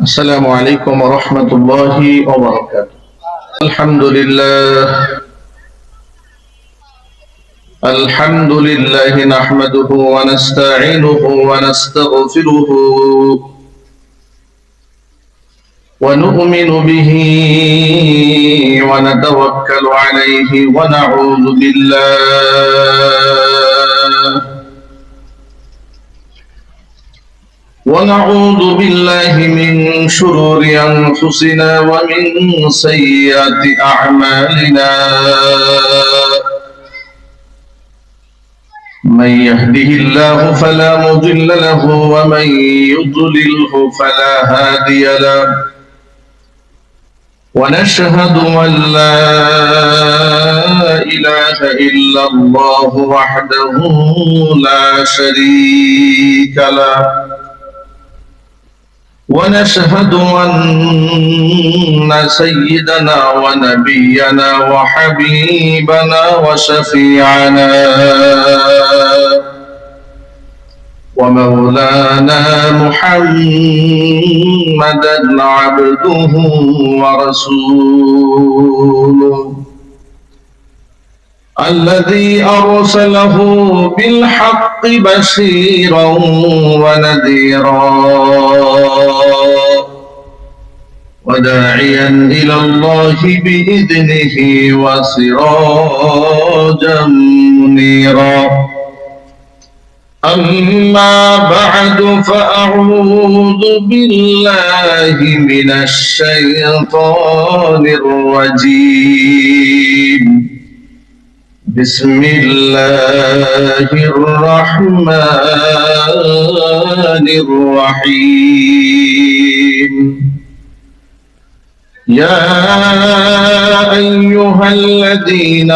السلام عليكم ورحمة الله وبركاته. الحمد لله نحمده ونستعينه ونستغفره ونؤمن به ونتوكل عليه ونعوذ بالله من شرور أنفسنا ومن سيئات أعمالنا. من يهده الله فلا مضل له ومن يضلله فلا هادي له. ونشهد أن لا إله إلا الله وحده لا شريك له. ونشهد أن سيدنا ونبينا وحبيبنا وشفيعنا ومولانا محمدا عبده ورسوله الذي أرسله بالحق بشيرا ونذيرا وداعيا إلى الله بإذنه وسراجا منيرا. أما بعد فأعوذ بالله من الشيطان الرجيم. بسم الله الرحمن الرحيم. يا أيها الذين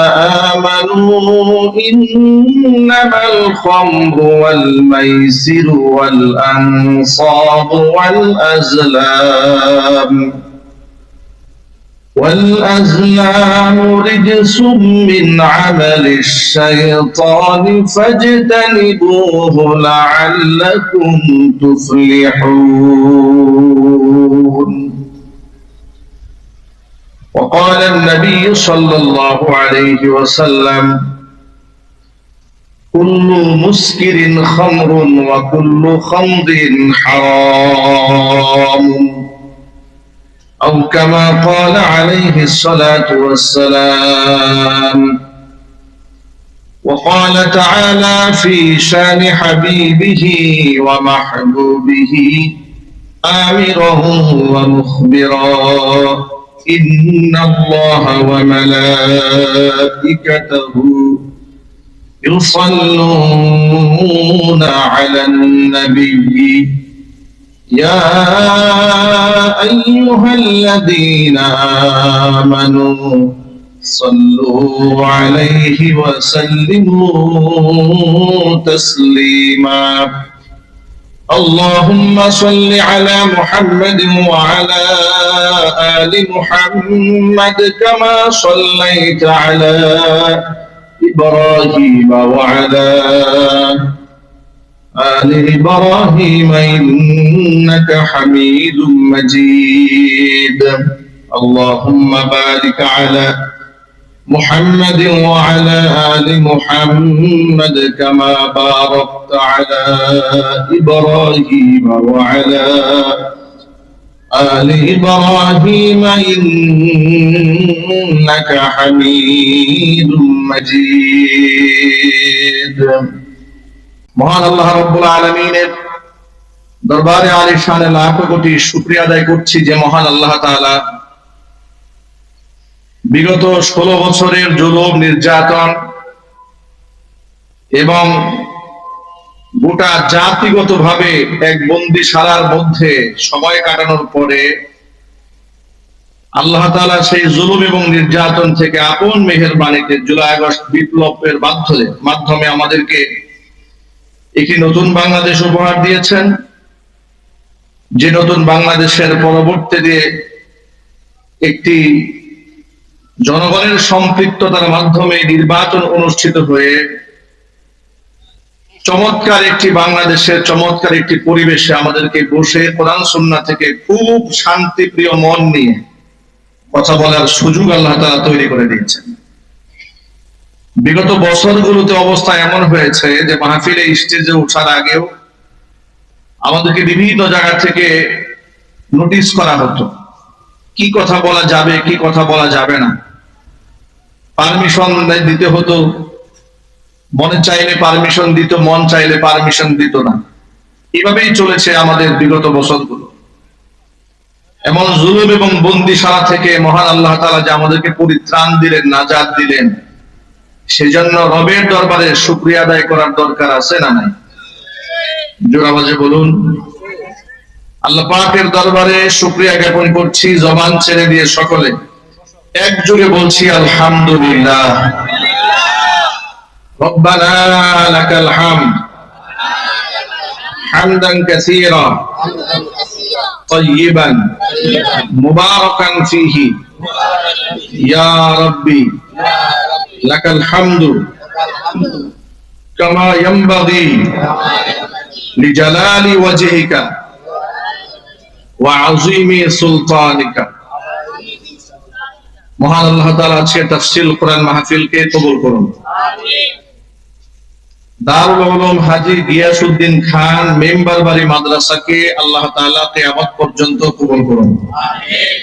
آمنوا إنما الخمر والميسر والأنصاب والأزلام رجس من عمل الشيطان فاجتنبوه لعلكم تفلحون. وقال النبي صلى الله عليه وسلم: كل مسكر خمر وكل خمر حرام، أو كما قال عليه الصلاة والسلام. وقال تعالى في شان حبيبه ومحبوبه آمره ومخبرا: إن الله وملائكته يصلون على النبي يا أيها الذين آمنوا صلوا عليه وسلموا تسليما. اللهم صل على محمد وعلى آل محمد كما صليت على إبراهيم وعلى آل إبراهيم إنك حميد مجيد. اللهم بارك على محمد وعلى آل محمد كما باركت على إبراهيم وعلى آل إبراهيم إنك حميد مجيد. মহান আল্লাহ রাব্বুল আলামিনের দরবারে আলিশানে লাখো কোটি শুকরিয়া আদায় করছি যে মহান আল্লাহ তাআলা বিগত 16 বছরের জুলুম নির্যাতন এবং গোটা জাতিগতভাবে এক বন্দিশালার মধ্যে সময় কাটানোর পরে আল্লাহ তাআলা সেই জুলুম এবং নির্যাতন থেকে আপন মেহেরবানিতে জুলাই আগস্ট বিপ্লবের মাধ্যমে আমাদেরকে একটি নতুন বাংলাদেশ উপহার দিয়েছেন, যে নতুন বাংলাদেশের পরবর্তীতে একটি জনগণের সম্পৃক্ততার মাধ্যমে নির্বাচন অনুষ্ঠিত হয়ে চমৎকার একটি বাংলাদেশের চমৎকার একটি পরিবেশে আমাদেরকে বসে কোরআন সুন্নাহ থেকে খুব শান্তিপ্রিয় মন নিয়ে কথা বলার সুযোগ আল্লাহ তাআলা তৈরি করে দিয়েছেন। বিগত বছরগুলোতে অবস্থা এমন হয়েছে যে মাহফিলে স্টেজে ওঠার আগেও আমাদেরকে বিভিন্ন জায়গা থেকে নোটিশ করা হতো, কি কথা বলা যাবে কি কথা বলা যাবে না, পারমিশন দিতে হতো, মনে চাইলে পারমিশন দিত, মন চাইলে পারমিশন দিত না। এভাবেই চলেছে আমাদের বিগত বছরগুলো। এমন জুলুম এবং বন্দিশালা থেকে মহান আল্লাহ তাআলা যে আমাদেরকে পরিত্রাণ দিলেন, নাজাত দিলেন, সেজন্য রবের দরবারে শুকরিয়া আদায় করার দরকার আছে না নাই? জোরে আওয়াজে বলুন। আল্লাহ পাকের দরবারে শুকরিয়া জ্ঞাপন করছি জবান ছেড়ে দিয়ে সকলে একযোগে বলছি আলহামদুলিল্লাহ। রব্বানা লাকাল হামদ হামদান কাসীরা তাইয়িবান মুবারাকান ফীহি ইয়া রাব্বি লাকাল হামদু কামা ইয়ানবাগি লিজালালি ওয়াজহিকা ওয়া আযীমি সুলতানিকা। মহান আল্লাহ তাআলা আজকে তাফসীরুল কোরআন মাহফিলকে কবুল করুন। আমিন। দারুল উলুম হাজী গিয়াসউদ্দিন খান মেম্বার বাড়ি মাদ্রাসাকে আল্লাহ তাআলা কিয়ামত পর্যন্ত কবুল করুন। আমিন।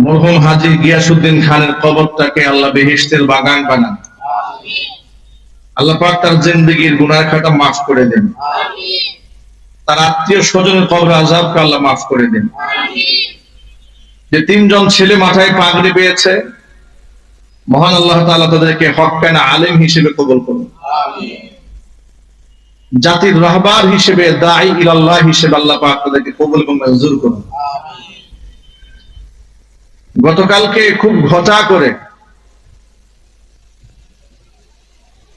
মরহুম হাজী গিয়াসউদ্দিন খানের কবরটাকে আল্লাহ বেহেশতের বাগান বানান। আমিন। আল্লাহ পাক তার জিন্দেগীর গুনাহ খাতা মাফ করে দেন। আমিন। তার আত্মীয় স্বজনের কবর আযাবকে আল্লাহ মাফ করে দেন। আমিন। যে তিনজন ছেলে মাথায় পাগড়ি পেয়েছে মহান আল্লাহ তাআলা তাদেরকে হক্কানা আলেম হিসেবে কবুল করুন। আমিন। জাতির রাহবার হিসেবে দাঈ ইলাল্লাহ হিসেবে আল্লাহ পাক তাদেরকে কবুল এবং মঞ্জুর করুন। আমিন। গতকালকে খুব ঘটা করে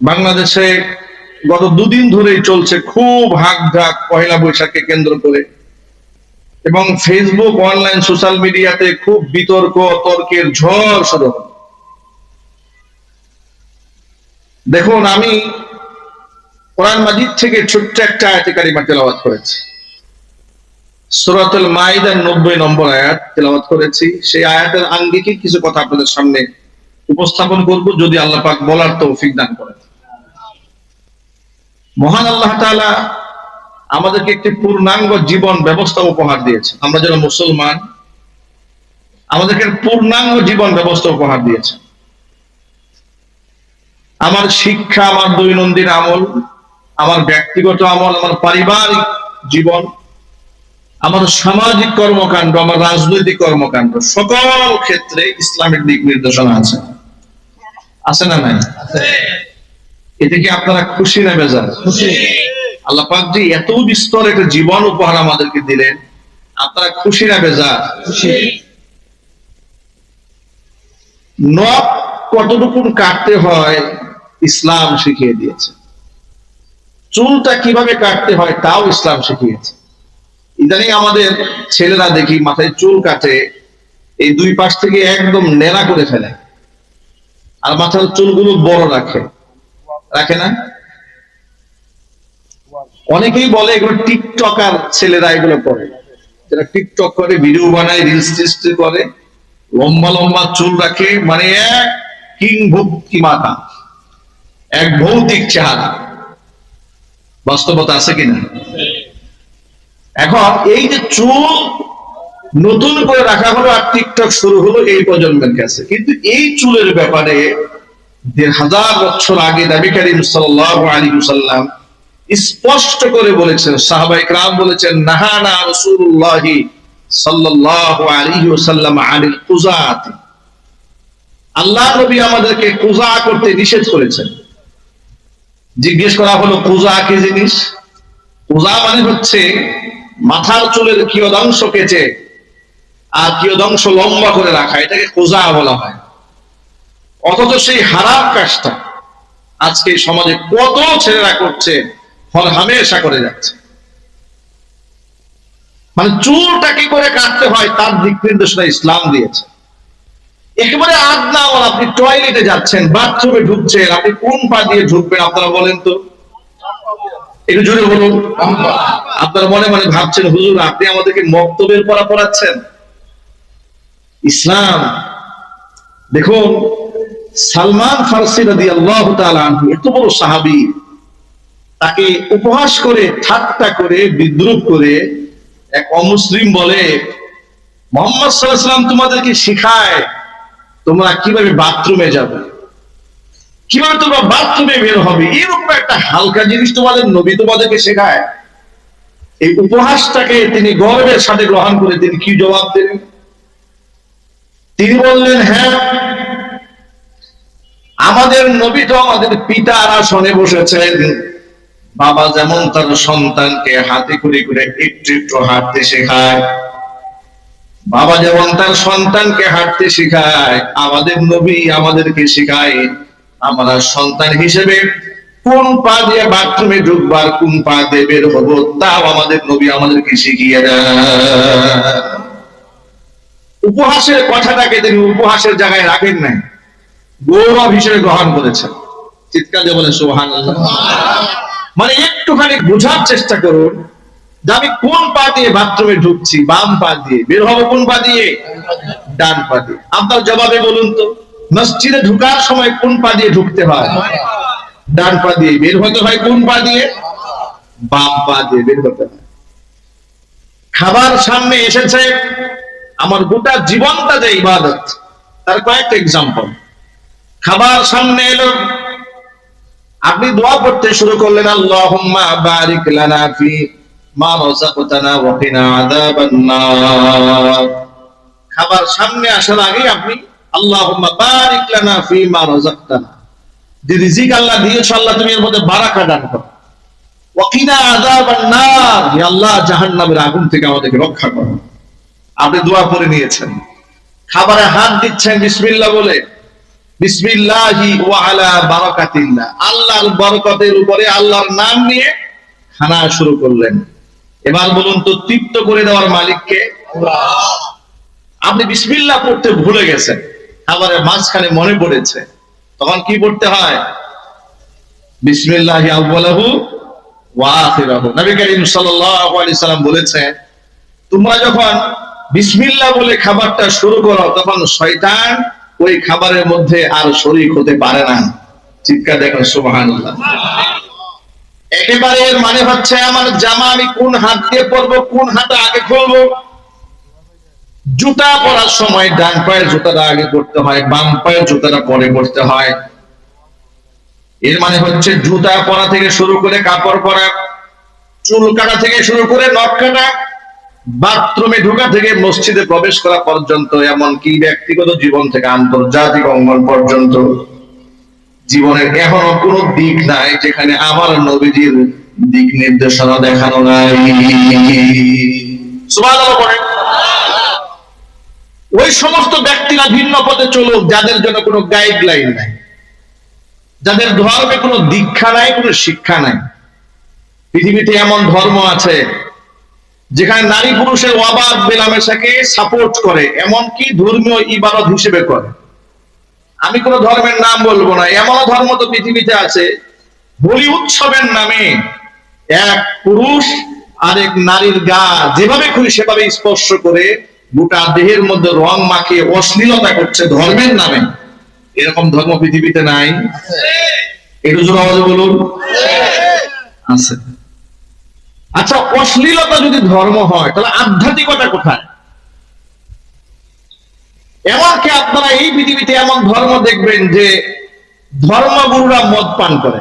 বাংলাদেশে গত দুদিন ধরেই চলছে খুব হাঁকডাক পহেলা বৈশাখকে কেন্দ্র করে, এবং ফেসবুক অনলাইন সোশ্যাল মিডিয়াতে খুব বিতর্ক তর্কের ঝড় শুরু হল। দেখুন, আমি কোরআন মাজিদ থেকে ছোট্ট একটা আয়াতে কারিমা তেলাওয়াত করেছি, সূরাতুল মাইদার 90 নম্বর আয়াত তেলাওয়াত করেছি। সেই আয়াতের আঙ্গিকে কিছু কথা আপনাদের সামনে উপস্থাপন করব, যদি আল্লাহ পাক বলার তৌফিক দান করেন। মহান আল্লাহ তাআলা আমাদেরকে একটি পূর্ণাঙ্গ জীবন ব্যবস্থা উপহার দিয়েছে। আমরা যারা মুসলমান, আমাদেরকে পূর্ণাঙ্গ জীবন ব্যবস্থা উপহার দিয়েছে। আমার শিক্ষা, আমার দৈনন্দিন আমল, আমার ব্যক্তিগত আমল, আমার পারিবারিক জীবন, আমার সামাজিক কর্মকাণ্ড, আমার রাজনৈতিক কর্মকাণ্ড, সকল ক্ষেত্রে ইসলামিক দিক নির্দেশনা আছে। আছে না নাই? এতে কি আপনারা খুশি না বেজার? খুশি। আল্লাহ পাক যে এত বিস্তর একটা জীবন উপহার আমাদেরকে দিলেন, আপনারা খুশি না বেজার? খুশি। নখ কতটুকু কাটতে হয় ইসলাম শিখিয়ে দিয়েছে, চুলটা কিভাবে কাটতে হয় তাও ইসলাম শিখিয়েছে। ইদানিং আমাদের ছেলেরা দেখি মাথায় চুল কাটে, এই দুই পাশ থেকে একদম নেড়া করে ফেলে, আর মাথার চুলগুলো বড় রাখে না? অনেকেই বলে এগুলো টিকটকার ছেলেরা এগুলো করে, যারা টিকটক করে, ভিডিও বানায়, রিলস টিলস করে, লম্বা লম্বা চুল রাখে, মানে এক কিংবদন্তি মাথা, এক ভৌতিক চেহারা। বাস্তবতা আছে কিনা? এখন এই যে চুল নতুন করে রাখা হলো আর টিকটক শুরু হলো এই প্রজন্মের কাছে, কিন্তু এই চুলের ব্যাপারে 1000 বছর আগে নবী করিম সাল্লাল্লাহু আলাইহি ওয়াসাল্লাম স্পষ্ট করে বলেছেন, সাহাবায়ে কেরাম বলেছেন, নাহানা রাসূলুল্লাহ সাল্লাল্লাহু আলাইহি ওয়াসাল্লাম আনিল কুযাত। আল্লাহ নবী আমাদেরকে কুযা করতে নিষেধ করেছেন। জিজ্ঞেস করা হলো কুযা কি জিনিস? কুযা মানে হচ্ছে মাথার চুলের কিয়দাংশ কেটে আর কিয়দাংশ লম্বা করে রাখা, এটাকে কুযা বলা হয়। অথচ সেই হারাম কাজটা আজকে সমাজে কত ছেলেরা করছে, হর হামেশা করে যাচ্ছে। মানে চুলটা কি করে কাটতে হয় তার দিক নির্দেশনা ইসলাম দিয়েছে। একেবারে আদনা আমল, আপনি টয়লেটে যাচ্ছেন, বাথরুমে ঢুকছেন, আপনি কোন পা দিয়ে ঢুকবেন আপনারা বলেন তো? একটু জোরে বলুন। আপনারা মনে মনে ভাবছেন, হুজুর আপনি আমাদেরকে মক্তবের পড়া পড়াচ্ছেন। ইসলাম দেখুন, সালমান ফারসি রাদিয়াল্লাহু তাআলা আনহু এত বড় সাহাবী, তাকে উপহাস করে, ঠাট্টা করে, বিদ্রুপ করে এক অমুসলিম বলে, মুহাম্মদ সাল্লাল্লাহু আলাইহি ওয়াসাল্লাম তোমাদেরকে শিখায় তোমরা কিভাবে বাথরুমে যাবে, কিভাবে তোমরা বাথরুমে বের হবে, এরকম একটা হালকা জিনিস তোমাদের নবী তোমাদেরকে শেখায়। এই উপহাসটাকে তিনি গর্বের সাথে গ্রহণ করে তিনি কি জবাব দিলেন? তিনি বললেন, হ্যাঁ, আমাদের নবী তো আমাদের পিতার আসনে বসেছেন। বাবা যেমন তার সন্তানকে হাতে করে করে একটু একটু হাঁটতে শেখায়, বাবা যেমন তার সন্তানকে হাঁটতে শেখায়, আমাদের নবী আমাদেরকে শেখায় আমরা সন্তান হিসেবে কোন পা দিয়ে বাথরুমে ঢুকবার, কোন পা দিয়ে বের হবো, তাও আমাদের নবী আমাদেরকে শিখিয়ে দেয়। উপহাসের কথাটাকে তিনি উপহাসের জায়গায় রাখেন নাই, গৌরব হিসেবে গ্রহণ করেছেন। চিৎকার দিয়ে বলেন সুবহানাল্লাহ। মানে একটুখানি বোঝার চেষ্টা করুন যে আমি কোন পা দিয়ে বাথরুমে ঢুকছি, বাম পা দিয়ে, বের হবো কোন পা দিয়ে, ডান পা দিয়ে। আপনার জবাবে বলুন তো, মসজিদে ঢুকার সময় কোন পা দিয়ে ঢুকতে হয়? ডান পা দিয়ে। বের হতে হয় কোন পা দিয়ে? বাম পা দিয়ে বের হতে হয়। খাবার সামনে এসেছে, আমার গোটা জীবনটা যে ইবাদত, তার কয়েকটা এক্সাম্পল। খাবার সামনে এলো, আপনি দোয়া করতে শুরু করলেন, আল্লাহুম্মা বারিক লানা ফি মা রাযাকতানা ওয়া কিনা আযাবান নার। খাবার সামনে আসার আগে আপনি আল্লাহুম্মা বারিক লানা ফি মা রাযাকতানা, যে রিজিক আল্লাহ দিয়েছো আল্লাহ তুমি এর মধ্যে বারাকা দান করো। ওয়া কিনা আযাবান নার, হে আল্লাহ জাহান্নামের আগুন থেকে আমাদেরকে রক্ষা করো। আপনি দোয়া করে নিয়েছেন, খাবারে হাত দিচ্ছেন বিসমিল্লাহ বলে, বিসমিল্লাহি ওয়া আলা বারাকাতিল্লাহ, আল্লাহর বরকতের উপরে আল্লাহর নাম নিয়ে খানা শুরু করলেন। এবার বলুন তো, তৃপ্ত করে দেওয়ার মালিককে? আপনি বিসমিল্লাহ পড়তে ভুলে গেছেন, খাবারের মাঝখানে মনে পড়েছে, তখন কি পড়তে হয়? বিসমিল্লাহি আউয়ালাহু ওয়া আখিরাহু। নবী করিম সাল্লাল্লাহু আলাইহি সাল্লাম বলেছেন, তোমরা যখন বিসমিল্লাহ বলে খাবারটা শুরু করো, তখন শয়তান ওই খাবারের মধ্যে আর শরীক হতে পারে না। চিৎকার দেখেন সুবহানাল্লাহ। একেবারে এর মানে হচ্ছে, আমার জামা আমি কোন হাত দিয়ে পরবো, কোন হাতে আগে খুলবো। জুতা পরার সময় ডান পায়ের জুতাটা আগে পরতে হয়, বাম পায়ের জুতাটা পরে পরতে হয়। এর মানে হচ্ছে জুতা পরা থেকে শুরু করে কাপড় পরা, চুল কাটা থেকে শুরু করে নখ কাটা, বাথরুমে ঢোকা থেকে মসজিদে প্রবেশ করা পর্যন্ত, এমনকি ব্যক্তিগত জীবন থেকে আন্তর্জাতিক অঙ্গন পর্যন্ত, জীবনের এখনো কোন দিক নাই যেখানে আমার নবীজির দিক নির্দেশনা দেখানো নাই। সুবহানাল্লাহ পড়েন। ওই সমস্ত ব্যক্তিরা ভিন্ন পথে চলুক যাদের জন্য কোনো গাইডলাইন নাই, যাদের ধর্মে কোনো দীক্ষা নাই, কোনো শিক্ষা নাই। পৃথিবীতে এমন ধর্ম আছে যেখানে নারী পুরুষের অবাধ মেলামেশাকে সাপোর্ট করে, এমনকি ধর্মীয় ইবাদত হিসেবে করে। আমি কোন ধর্মের নাম বলবো না, এমন ধর্ম তো পৃথিবীতে আছে, হোলি উৎসবের নামে এক পুরুষ আরেক নারীর গা যেভাবে খুশি সেভাবে স্পর্শ করে গোটা দেহের মধ্যে রং মাখিয়ে অশ্লীলতা করছে ধর্মের নামে। এরকম ধর্ম পৃথিবীতে নাই? একটু জোরে আওয়াজে বলুন। আছে। আচ্ছা, অশ্লীলতা যদি ধর্ম হয়, তাহলে আধ্যাত্মিকতা কোথায়? এমনকি আপনারা এই পৃথিবীতে এমন ধর্ম দেখবেন যে ধর্মগুরুরা মদ পান করে।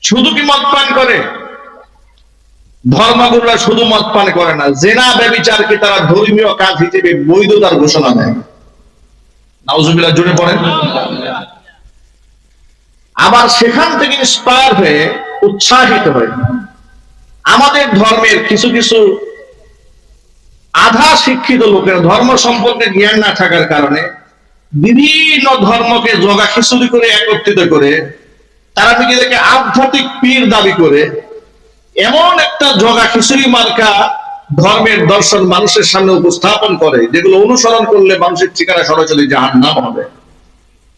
শুধু কি মদ পান করে? ধর্মগুরুরা শুধু মদ পান করে না, জেনা ব্যভিচারকে তারা ধর্মীয় কাজ হিসেবে বৈধতার ঘোষণা দেয়। নাউজুবিল্লাহ, জোরে পড়েন। আবার সেখান থেকে ইন্সপায়ার হয়ে, উৎসাহিত হয়ে আমাদের ধর্মের কিছু কিছু আধা শিক্ষিত লোকের, ধর্ম সম্পর্কে জ্ঞান না থাকার কারণে বিভিন্ন ধর্মকে জগা খিচুড়ি করে একত্রিত করে তারা নিজেদেরকে আধ্যাত্মিক পীর দাবি করে এমন একটা জগা খিচুড়ি মার্কা ধর্মের দর্শন মানুষের সামনে উপস্থাপন করে, যেগুলো অনুসরণ করলে মানুষের ঠিকানা সরাসরি জাহান্নাম হবে।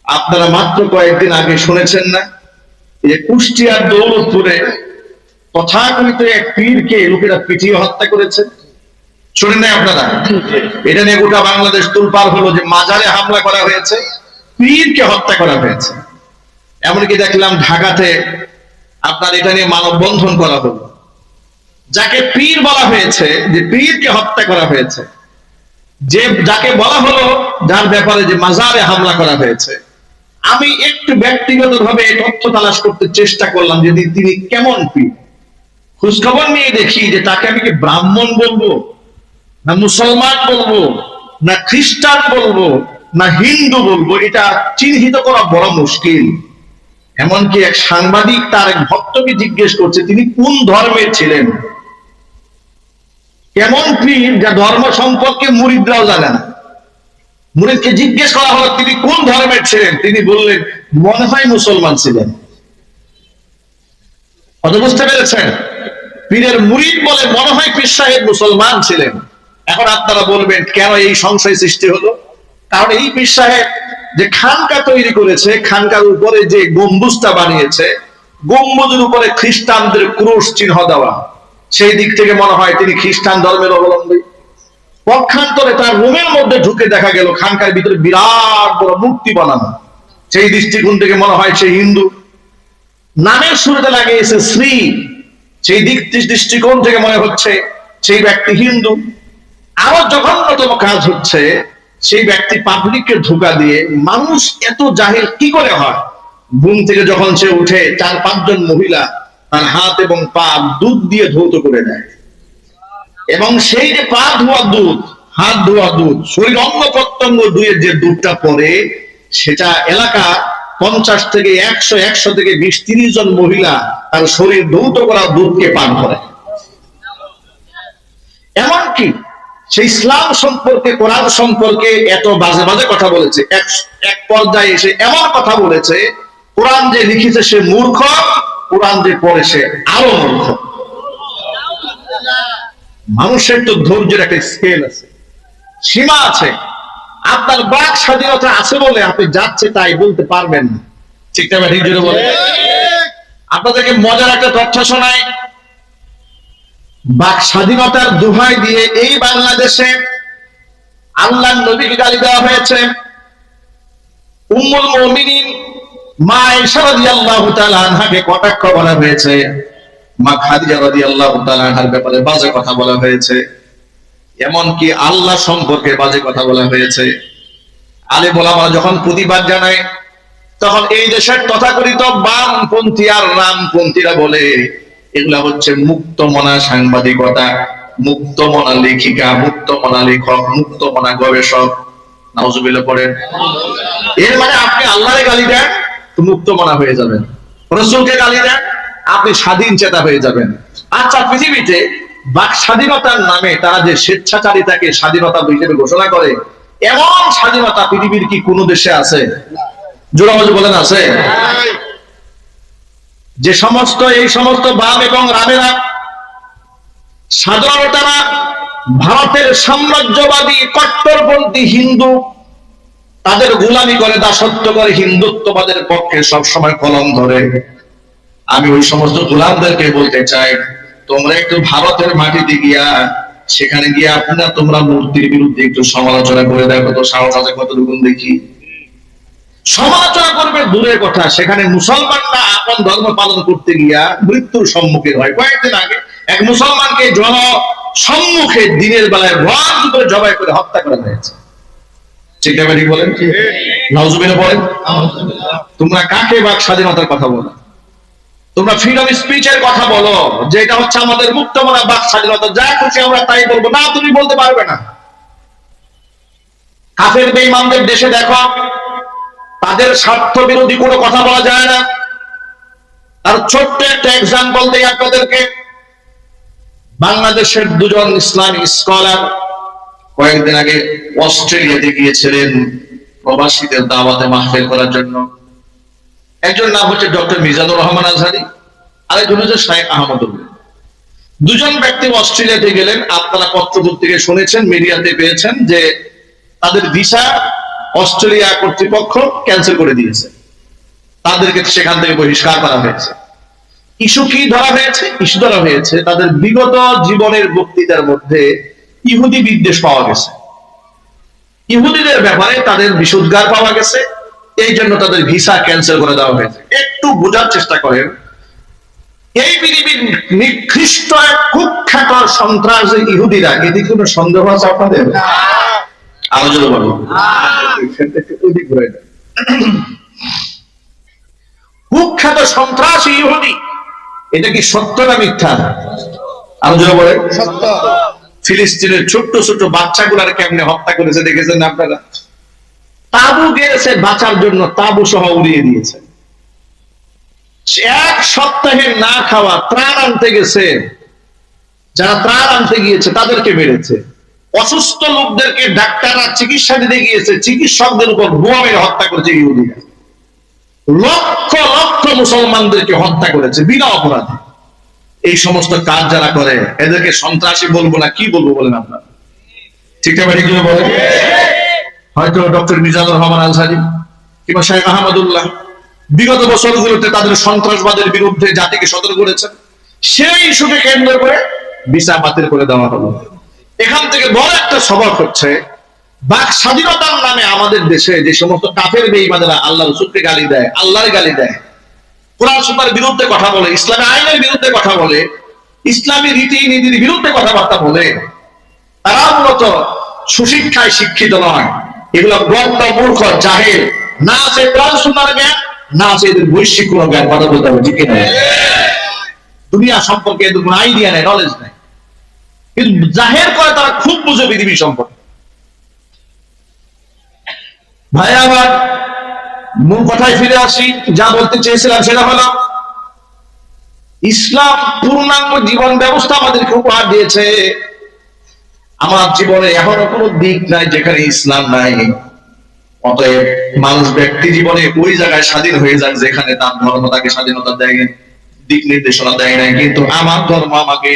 আপনারা মাত্র কয়েকদিন আগে শুনেছেন না, এই কুষ্টিয়ার দৌলতপুরে তথাকথিত এক পীরকে লোকেরা পিটিয়ে হত্যা করেছে, শুনেন নাই আপনারা? এটা নিয়ে গোটা বাংলাদেশ তোলপাড় হলো যে মাজারে হামলা করা হয়েছে, পীরকে হত্যা করা হয়েছে। এমনকি দেখলাম ঢাকাতে আপনার এটা নিয়ে মানববন্ধন করা হলো। যাকে পীর বলা হয়েছে, যে পীরকে হত্যা করা হয়েছে, যে যাকে বলা হলো যার ব্যাপারে যে মাজারে হামলা করা হয়েছে, আমি একটু ব্যক্তিগতভাবে তথ্য তালাশ করতে চেষ্টা করলাম যে তিনি কেমন পীর। খোঁজখবর নিয়ে দেখি যে তাকে আমি কি ব্রাহ্মণ বলবো, না মুসলমান বলবো, না খ্রিস্টান বলবো, না হিন্দু বলবো, এটা চিহ্নিত করা বড় মুশকিল। এমনকি এক সাংবাদিক তার এক ভক্তকে জিজ্ঞেস করছে তিনি কোন ধর্মের ছিলেন। কেমন পীর যা ধর্ম সম্পর্কে মুরিদরাও জানে না। মুরিদকে জিজ্ঞেস করা হলো তিনি কোন ধর্মের ছিলেন, তিনি বললেন মনে হয় মুসলমান ছিলেন। কথা বুঝতে পেরেছেন? পীরের মুরিদ বলে মনে হয় পীর সাহেব মুসলমান ছিলেন। এখন আপনারা বলবেন কেন এই সংশয় সৃষ্টি হলো? কারণ এই পীর সাহেব যে খানকা তৈরি করেছে, খানকার উপরে যে গম্বুজটা বানিয়েছে, গম্বুজের উপরে খ্রিস্টানদের ক্রুশ চিহ্ন দেওয়া, সেই দিক থেকে মনে হয় তিনি খ্রিস্টান ধর্মের অবলম্বী। পক্ষান্তরে তার রুমের মধ্যে ঢুকে দেখা গেল খানকার ভিতরে বিরাট বড় মূর্তি বানানো, সেই দৃষ্টিকোণ থেকে মনে হয় সে হিন্দু। নামের শুরুতে লাগিয়েছে শ্রী, সেই দৃষ্টিকোণ থেকে মনে হচ্ছে সেই ব্যক্তি হিন্দু। আরো জঘন্যতম কাজ হচ্ছে সেই ব্যক্তি পাবলিককে ধোঁকা দিয়ে, মানুষ এত জাহিল কি করে হয়? ঘুম থেকে যখন সে উঠে 4-5 জন মহিলা তার হাত এবং পা দুধ দিয়ে ধৌত করে দেয়, এবং সেই যে পা ধোয়া দুধ, হাত ধোয়া দুধ, শরীর অঙ্গ প্রত্যঙ্গ ধুয়ে যে দুধটা পড়ে, সেটা এলাকা 50 থেকে 100 থেকে 20-30 জন মহিলা তার শরীর ধৌত করা দুধকে পান করে। এমনকি সেই ইসলাম সম্পর্কে, কোরআন সম্পর্কে এত বাজে বাজে কথা বলেছে, এক পর্যায়ে এসে এমন কথা বলেছে কোরআন যে লিখেছে সে মূর্খ, কোরআন যে পড়ে সে আরো মূর্খ। মানুষের তো ধৈর্যের একটা স্কেল আছে, সীমা আছে। আপনার বাক স্বাধীনতা আছে বলে আপনি যাচ্ছে তাই বলতে পারবেন না, ঠিক না? ঠিক জোরে বলে। আপনাদেরকে মজার একটা তথ্য শোনাই। বাক স্বাধীনতার দোহাই দিয়ে এই বাংলাদেশে আল্লাহর নবীকে গালি দেওয়া হয়েছে। উম্মুল মুমিনিন মা আয়েশা রাদিয়াল্লাহু তাআলা আনহাকে কটাক্ষ করা হয়েছে, মা খাদিজা রাদিয়াল্লাহু তাআলা আনহার ব্যাপারে বাজে কথা বলা হয়েছে, এমনকি আল্লাহ সম্পর্কে বাজে কথা বলা হয়েছে। আলেম ওলামা যখন প্রতিবাদ জানায়, তখন এই দেশের তথাকথিত বামপন্থী আর রামপন্থীরা বলে এগুলা হচ্ছে মুক্তমনা সাংবাদিকতা, মুক্তমনা লেখিকা, মুক্তমনা লেখক, মুক্তমনা গবেষক। নাউজুবিল্লাহ পড়েন। এর মানে আপনি আল্লাহরে গালি দেন তো মুক্তমনা হয়ে যাবেন, রাসূলকে গালি দেন আপনি স্বাধীন চেতা হয়ে যাবেন। আচ্ছা, পৃথিবীতে বাক স্বাধীনতার নামে তারা যে স্বেচ্ছাচারিতাকে স্বাধীনতা হিসেবে ঘোষণা করে, এমন স্বাধীনতা পৃথিবীর কি কোনো দেশে আছে? জোরাবাজি বলেন আছে? যে সমস্ত এই সমস্ত বাম এবং রামেরা সাধারণত ভারতের সাম্রাজ্যবাদী কট্টরপন্থী হিন্দু, তাদের গোলামি করে, দাসত্ব করে, হিন্দুত্ববাদের পক্ষে সবসময় কলম ধরে। আমি ওই সমস্ত গোলামদেরকে বলতে চাই, তোমরা একটু ভারতের মাটিতে গিয়া, সেখানে গিয়ে আপনারা তোমরা মূর্তির বিরুদ্ধে একটু সমালোচনা করে দেখো তো, সাহস আছে কতটুকু দেখি। সমালোচনা করবে দূরের কথা, সেখানে মুসলমানরা আপন ধর্ম পালন করতে গিয়া মৃত্যুর সম্মুখীন হয়। কয়েকদিন আগে এক মুসলমানকে জনসম্মুখে দিনের বেলায় ভর করে জবাই করে হত্যা করা হয়েছে। ঠিক আছে, ঠিক বলেন? নাউজুবিল্লাহ বলেন। তোমরা কাকে বাক স্বাধীনতার কথা বলো? তোমরা ফ্রিডম স্পিচের কথা বলো, যে এটা হচ্ছে আমাদের মুক্তমনা বাক স্বাধীনতা, যা খুশি আমরা তাই বলবো। না, তুমি বলতে পারবে না। কাফের বেঈমানদের দেশে দেখো, তাদের স্বার্থ বিরোধী কোনো কথা বলা যায় না। তার ছোট্ট একটা এক্সাম্পল দেই আপনাদেরকে। বাংলাদেশের দুজন ইসলামিক স্কলার কয়েকদিন আগে অস্ট্রেলিয়াতে গিয়েছিলেন প্রবাসীদের দাওয়াতে মাহফিল করার জন্য। একজন নাম হচ্ছে ডক্টর মিজানুর রহমান আজহারি, আরেকজন হচ্ছে শাইখ আহমদুল্লাহ। দুজন ব্যক্তি অস্ট্রেলিয়াতে গেলেন। আপনারা পত্রপত্রিকায় শুনেছেন, মিডিয়াতে পেয়েছেন যে তাদের ভিসা অস্ট্রেলিয়া কর্তৃপক্ষ ক্যান্সেল করে দিয়েছে। তাদেরকে সেখান থেকে বহিষ্কার করা হয়েছে। ইস্যু কি ধরা হয়েছে? ইস্যু ধরা হয়েছে তাদের বিগত জীবনের বক্তৃতার মধ্যে ইহুদি বিদ্বেষ পাওয়া গেছে, ইহুদিদের ব্যাপারে তাদের বিষোদ্গার পাওয়া গেছে, এই জন্য তাদের ভিসা ক্যান্সেল করে দেওয়া হয়েছে। একটু বোঝার চেষ্টা করেন, এই পৃথিবীর নিকৃষ্ট কুখ্যাত সন্ত্রাস ইহুদিরা, এটি কোনো সন্দেহ আছে আপনাদের? আরো যদি বলো কুখ্যাত সন্ত্রাসী ইহুদি, এটা কি সত্য না মিথ্যা? আরো যদি বলেন সত্য। ফিলিস্তিনের ছোট্ট ছোট্ট বাচ্চাগুলার কেমনে হত্যা করেছে দেখেছেন আপনারা? তাবু গেছে বাঁচার জন্য, তাবু সহ উড়িয়ে দিয়েছে। এক সপ্তাহে না খাওয়া ত্রাণ আনতে গেছে, যারা ত্রাণ আনতে গিয়েছে তাদেরকে মেরেছে। অসুস্থ লোকদেরকে ডাক্তাররা চিকিৎসা দিতে গিয়েছে, চিকিৎসকদের উপর বোমা মেরে হত্যা করেছে ইহুদিরা। লক্ষ লক্ষ মুসলমানদেরকে হত্যা করেছে বিনা অপরাধে। এই সমস্ত কাজ যারা করে এদেরকে সন্ত্রাসী বলবো না কি বলবো বলেন আপনারা? ঠিক আছে ঠিক বলেন। হয়তো ডক্টর মিজানুর রহমান আনসারী কিংবা শেখ আহমদুল্লাহ বিগত বছরগুলোতে তাদের সন্ত্রাসবাদের বিরুদ্ধে জাতিকে সতর্ক করেছেন, সেই ইস্যুকে কেন্দ্র করে ভিসা বাতিল করে দেওয়া হলো। এখান থেকে বড় একটা সবক হচ্ছে, বাক স্বাধীনতার নামে আমাদের দেশে যে সমস্ত কাফের বেঈমানেরা আল্লাহর রাসূলকে গালি দেয়, আল্লাহর গালি দেয়, কোরআন সুন্নাহর বিরুদ্ধে কথা বলে, ইসলামী আইনের বিরুদ্ধে কথা বলে, ইসলামী রীতিনীতির বিরুদ্ধে কথাবার্তা বলে, তারা মূলত সুশিক্ষায় শিক্ষিত নয়। এগুলো গণ্ড মূর্খ জাহেল, না আছে কোরআন সুন্নাহর জ্ঞান, না আছে এদের বৈশ্বিক কোনো জ্ঞান। কথা বলতে হবে ঠিক না? দুনিয়া সম্পর্কে এদের কোনো আইডিয়া নেই, নলেজ নেই, কিন্তু জাহের করে তারা খুব বুঝে পৃথিবী সম্পর্কে। ভাই আমার মূল কথায় ফিরে আসি, যা বলতে চেয়েছিলাম সেটা হলো, ইসলাম পূর্ণাঙ্গ জীবন ব্যবস্থা আমাদেরকে উপহার দিয়েছে। আমার জীবনে এখনো কোনো দিক নাই যেখানে ইসলাম নাই। অতএব মানুষ ব্যক্তি জীবনে ওই জায়গায় স্বাধীন হয়ে যাক যেখানে তার ধর্ম তাকে স্বাধীনতা দেয়, দিক নির্দেশনা দেয় নাই। কিন্তু আমার ধর্ম আমাকে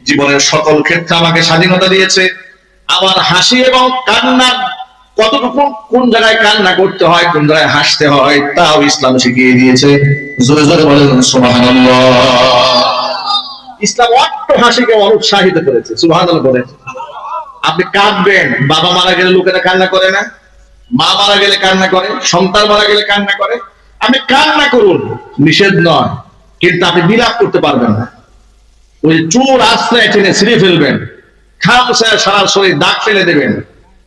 জীবনের সকল ক্ষেত্রে আমাকে স্বাধীনতা দিয়েছে। আমার হাসি এবং কান্না কতটুকু, কোন জায়গায় কান্না করতে হয়, কোন জায়গায় হাসতে হয়, তাও ইসলাম শিখিয়ে দিয়েছে। জোরে জোরে বলেন সুবহানাল্লাহ। ইসলাম অট্ট হাসিকে অনুৎসাহিত করেছে, সুবহানাল্লাহ বলেছে। আপনি কাঁদবেন, বাবা মারা গেলে লোকেরা কান্না করে না? মা মারা গেলে কান্না করে, সন্তান মারা গেলে কান্না করে। আপনি কান্না করুন, নিষেধ নয়, কিন্তু আপনি বিলাপ করতে পারবেন না। ওই চুর আশ্রয় টেনে ছিঁড়ে ফেলবেন, খামসায় সারা শরীর দাগ ফেলে দেবেন,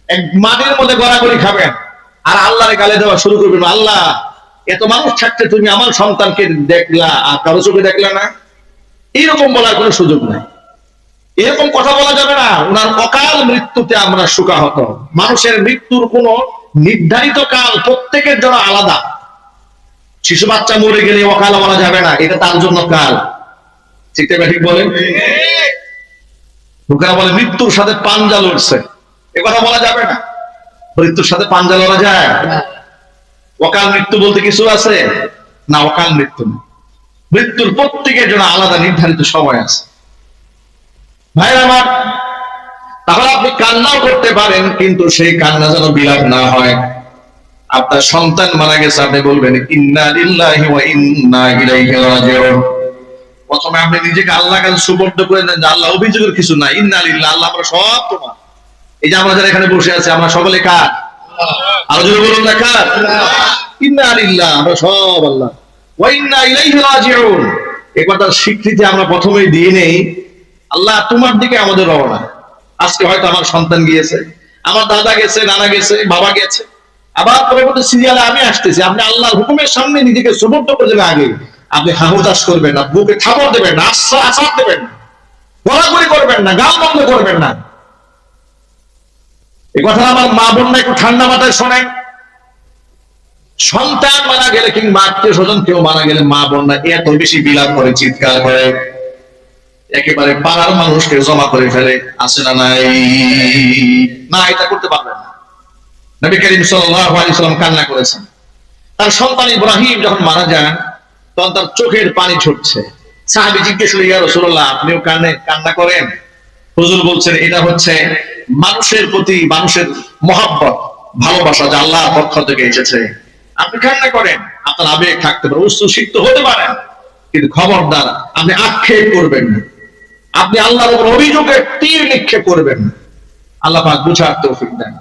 এক মাটির মধ্যে গড়াগড়ি খাবেন, আর আল্লাহরে গালি দেওয়া শুরু করবেন। আল্লাহ, এত মানুষ থাকতে তুমি আমার সন্তানকে দেখলা আর কারো চোখে দেখলা না? এইরকম বলার কোনো সুযোগ নাই, এরকম কথা বলা যাবে না। ওনার অকাল মৃত্যুতে আমরা শোকাহত। মানুষের মৃত্যুর কোনো নির্ধারিত কাল প্রত্যেকের জন্য আলাদা। শিশু বাচ্চা মরে গেলে অকাল বলা যাবে না, এটা তার জন্য কাল। ঠিক ঠিক বলেন। লোকেরা বলে মৃত্যুর সাথে পাঞ্জা লড়ছে, এ কথা বলা যাবে না। মৃত্যুর সাথে পাঞ্জা লড়া যায়? অকাল মৃত্যু বলতে কিছু আছে না? অকাল মৃত্যু না, মৃত্যুর প্রত্যেকের জন্য আলাদা নির্ধারিত সময় আছে। ভাই আমার, তাহলে আপনি কান্নাও করতে পারেন, কিন্তু সেই কান্না যেন বিলাপ না হয়। আপনার সন্তান মারা গেছে, আপনি বলবেন ইন্না লিল্লাহি ওয়া ইন্না ইলাইহি রাজিউন। প্রথমে আপনি নিজেকে আল্লাহর কাছে সুপর্দ করে দেন যে আল্লাহ, অভিযোগের কিছু নাই, ইন্না লিল্লাহ, আল্লাহ আমরা সব তোমার। এই যে আমরা যারা এখানে বসে আছি, আমরা সকলে কার? আরো যদি বলুন না কার? ইন্না লিল্লাহ, আমরা সব আল্লাহ, ওয়া ইন্না ইলাইহি রাজিউন। এই কথার স্বীকৃতি আমরা প্রথমেই দিয়ে নেই, আল্লাহ তোমার দিকে আমাদের রওনা। আজকে হয়তো আমার সন্তান গিয়েছে, আমার দাদা গেছে, নানা গেছে, বাবা গেছে, আবার পরবর্তী সিরিয়ালে আমি আসতেছি। আপনি আল্লাহর হুকুমের সামনে নিজেকে সুপর্দ করে দেবেন। আগে আপনি হাহুতাশ করবেন না, বুকে থাপড় দেবেন না, আছাড় দেবেন না, গড়াগড়ি করবেন না, গাল বন্ধ করবেন না। এই কথা আমার মা বোনরা একটু ঠান্ডা মাথায় শোনেন। সন্তান মারা গেলে কিংবা আত্মীয় স্বজন কেউ মারা গেলে মা বোনরা এত বেশি বিলাপ করে, চিৎকার করে, একেবারে পাড়ার মানুষকে জমা করে ফেলে। আছে না নাই? না, এটা করতে পারবেন না। নবী করিম সাল্লাল্লাহু আলাইহি ওয়াসাল্লাম কান্না করেছেন। তার সন্তান ইব্রাহিম যখন মারা যান, তখন তার চোখের পানি ঝরছে। সাহাবী জিজ্ঞেস করলেন, ইয়া রাসূলুল্লাহ, আপনিও কান্না করেন? হুজুর বলছেন, এটা হচ্ছে মানুষের প্রতি মানুষের মহব্বত, ভালোবাসা, যা আল্লাহর পক্ষ থেকে এসেছে। আপনি কান্না করেন, আপনার আবেগ থাকতে পারে, উচ্ছ্বসিত হতে পারেন, কিন্তু খবরদার আপনি আক্ষেপ করবেন না, আপনি আল্লাহর উপর অভিযোগের তীর নিক্ষেপ করবেন না। আল্লাহ পাক বুঝার তৌফিক দেন।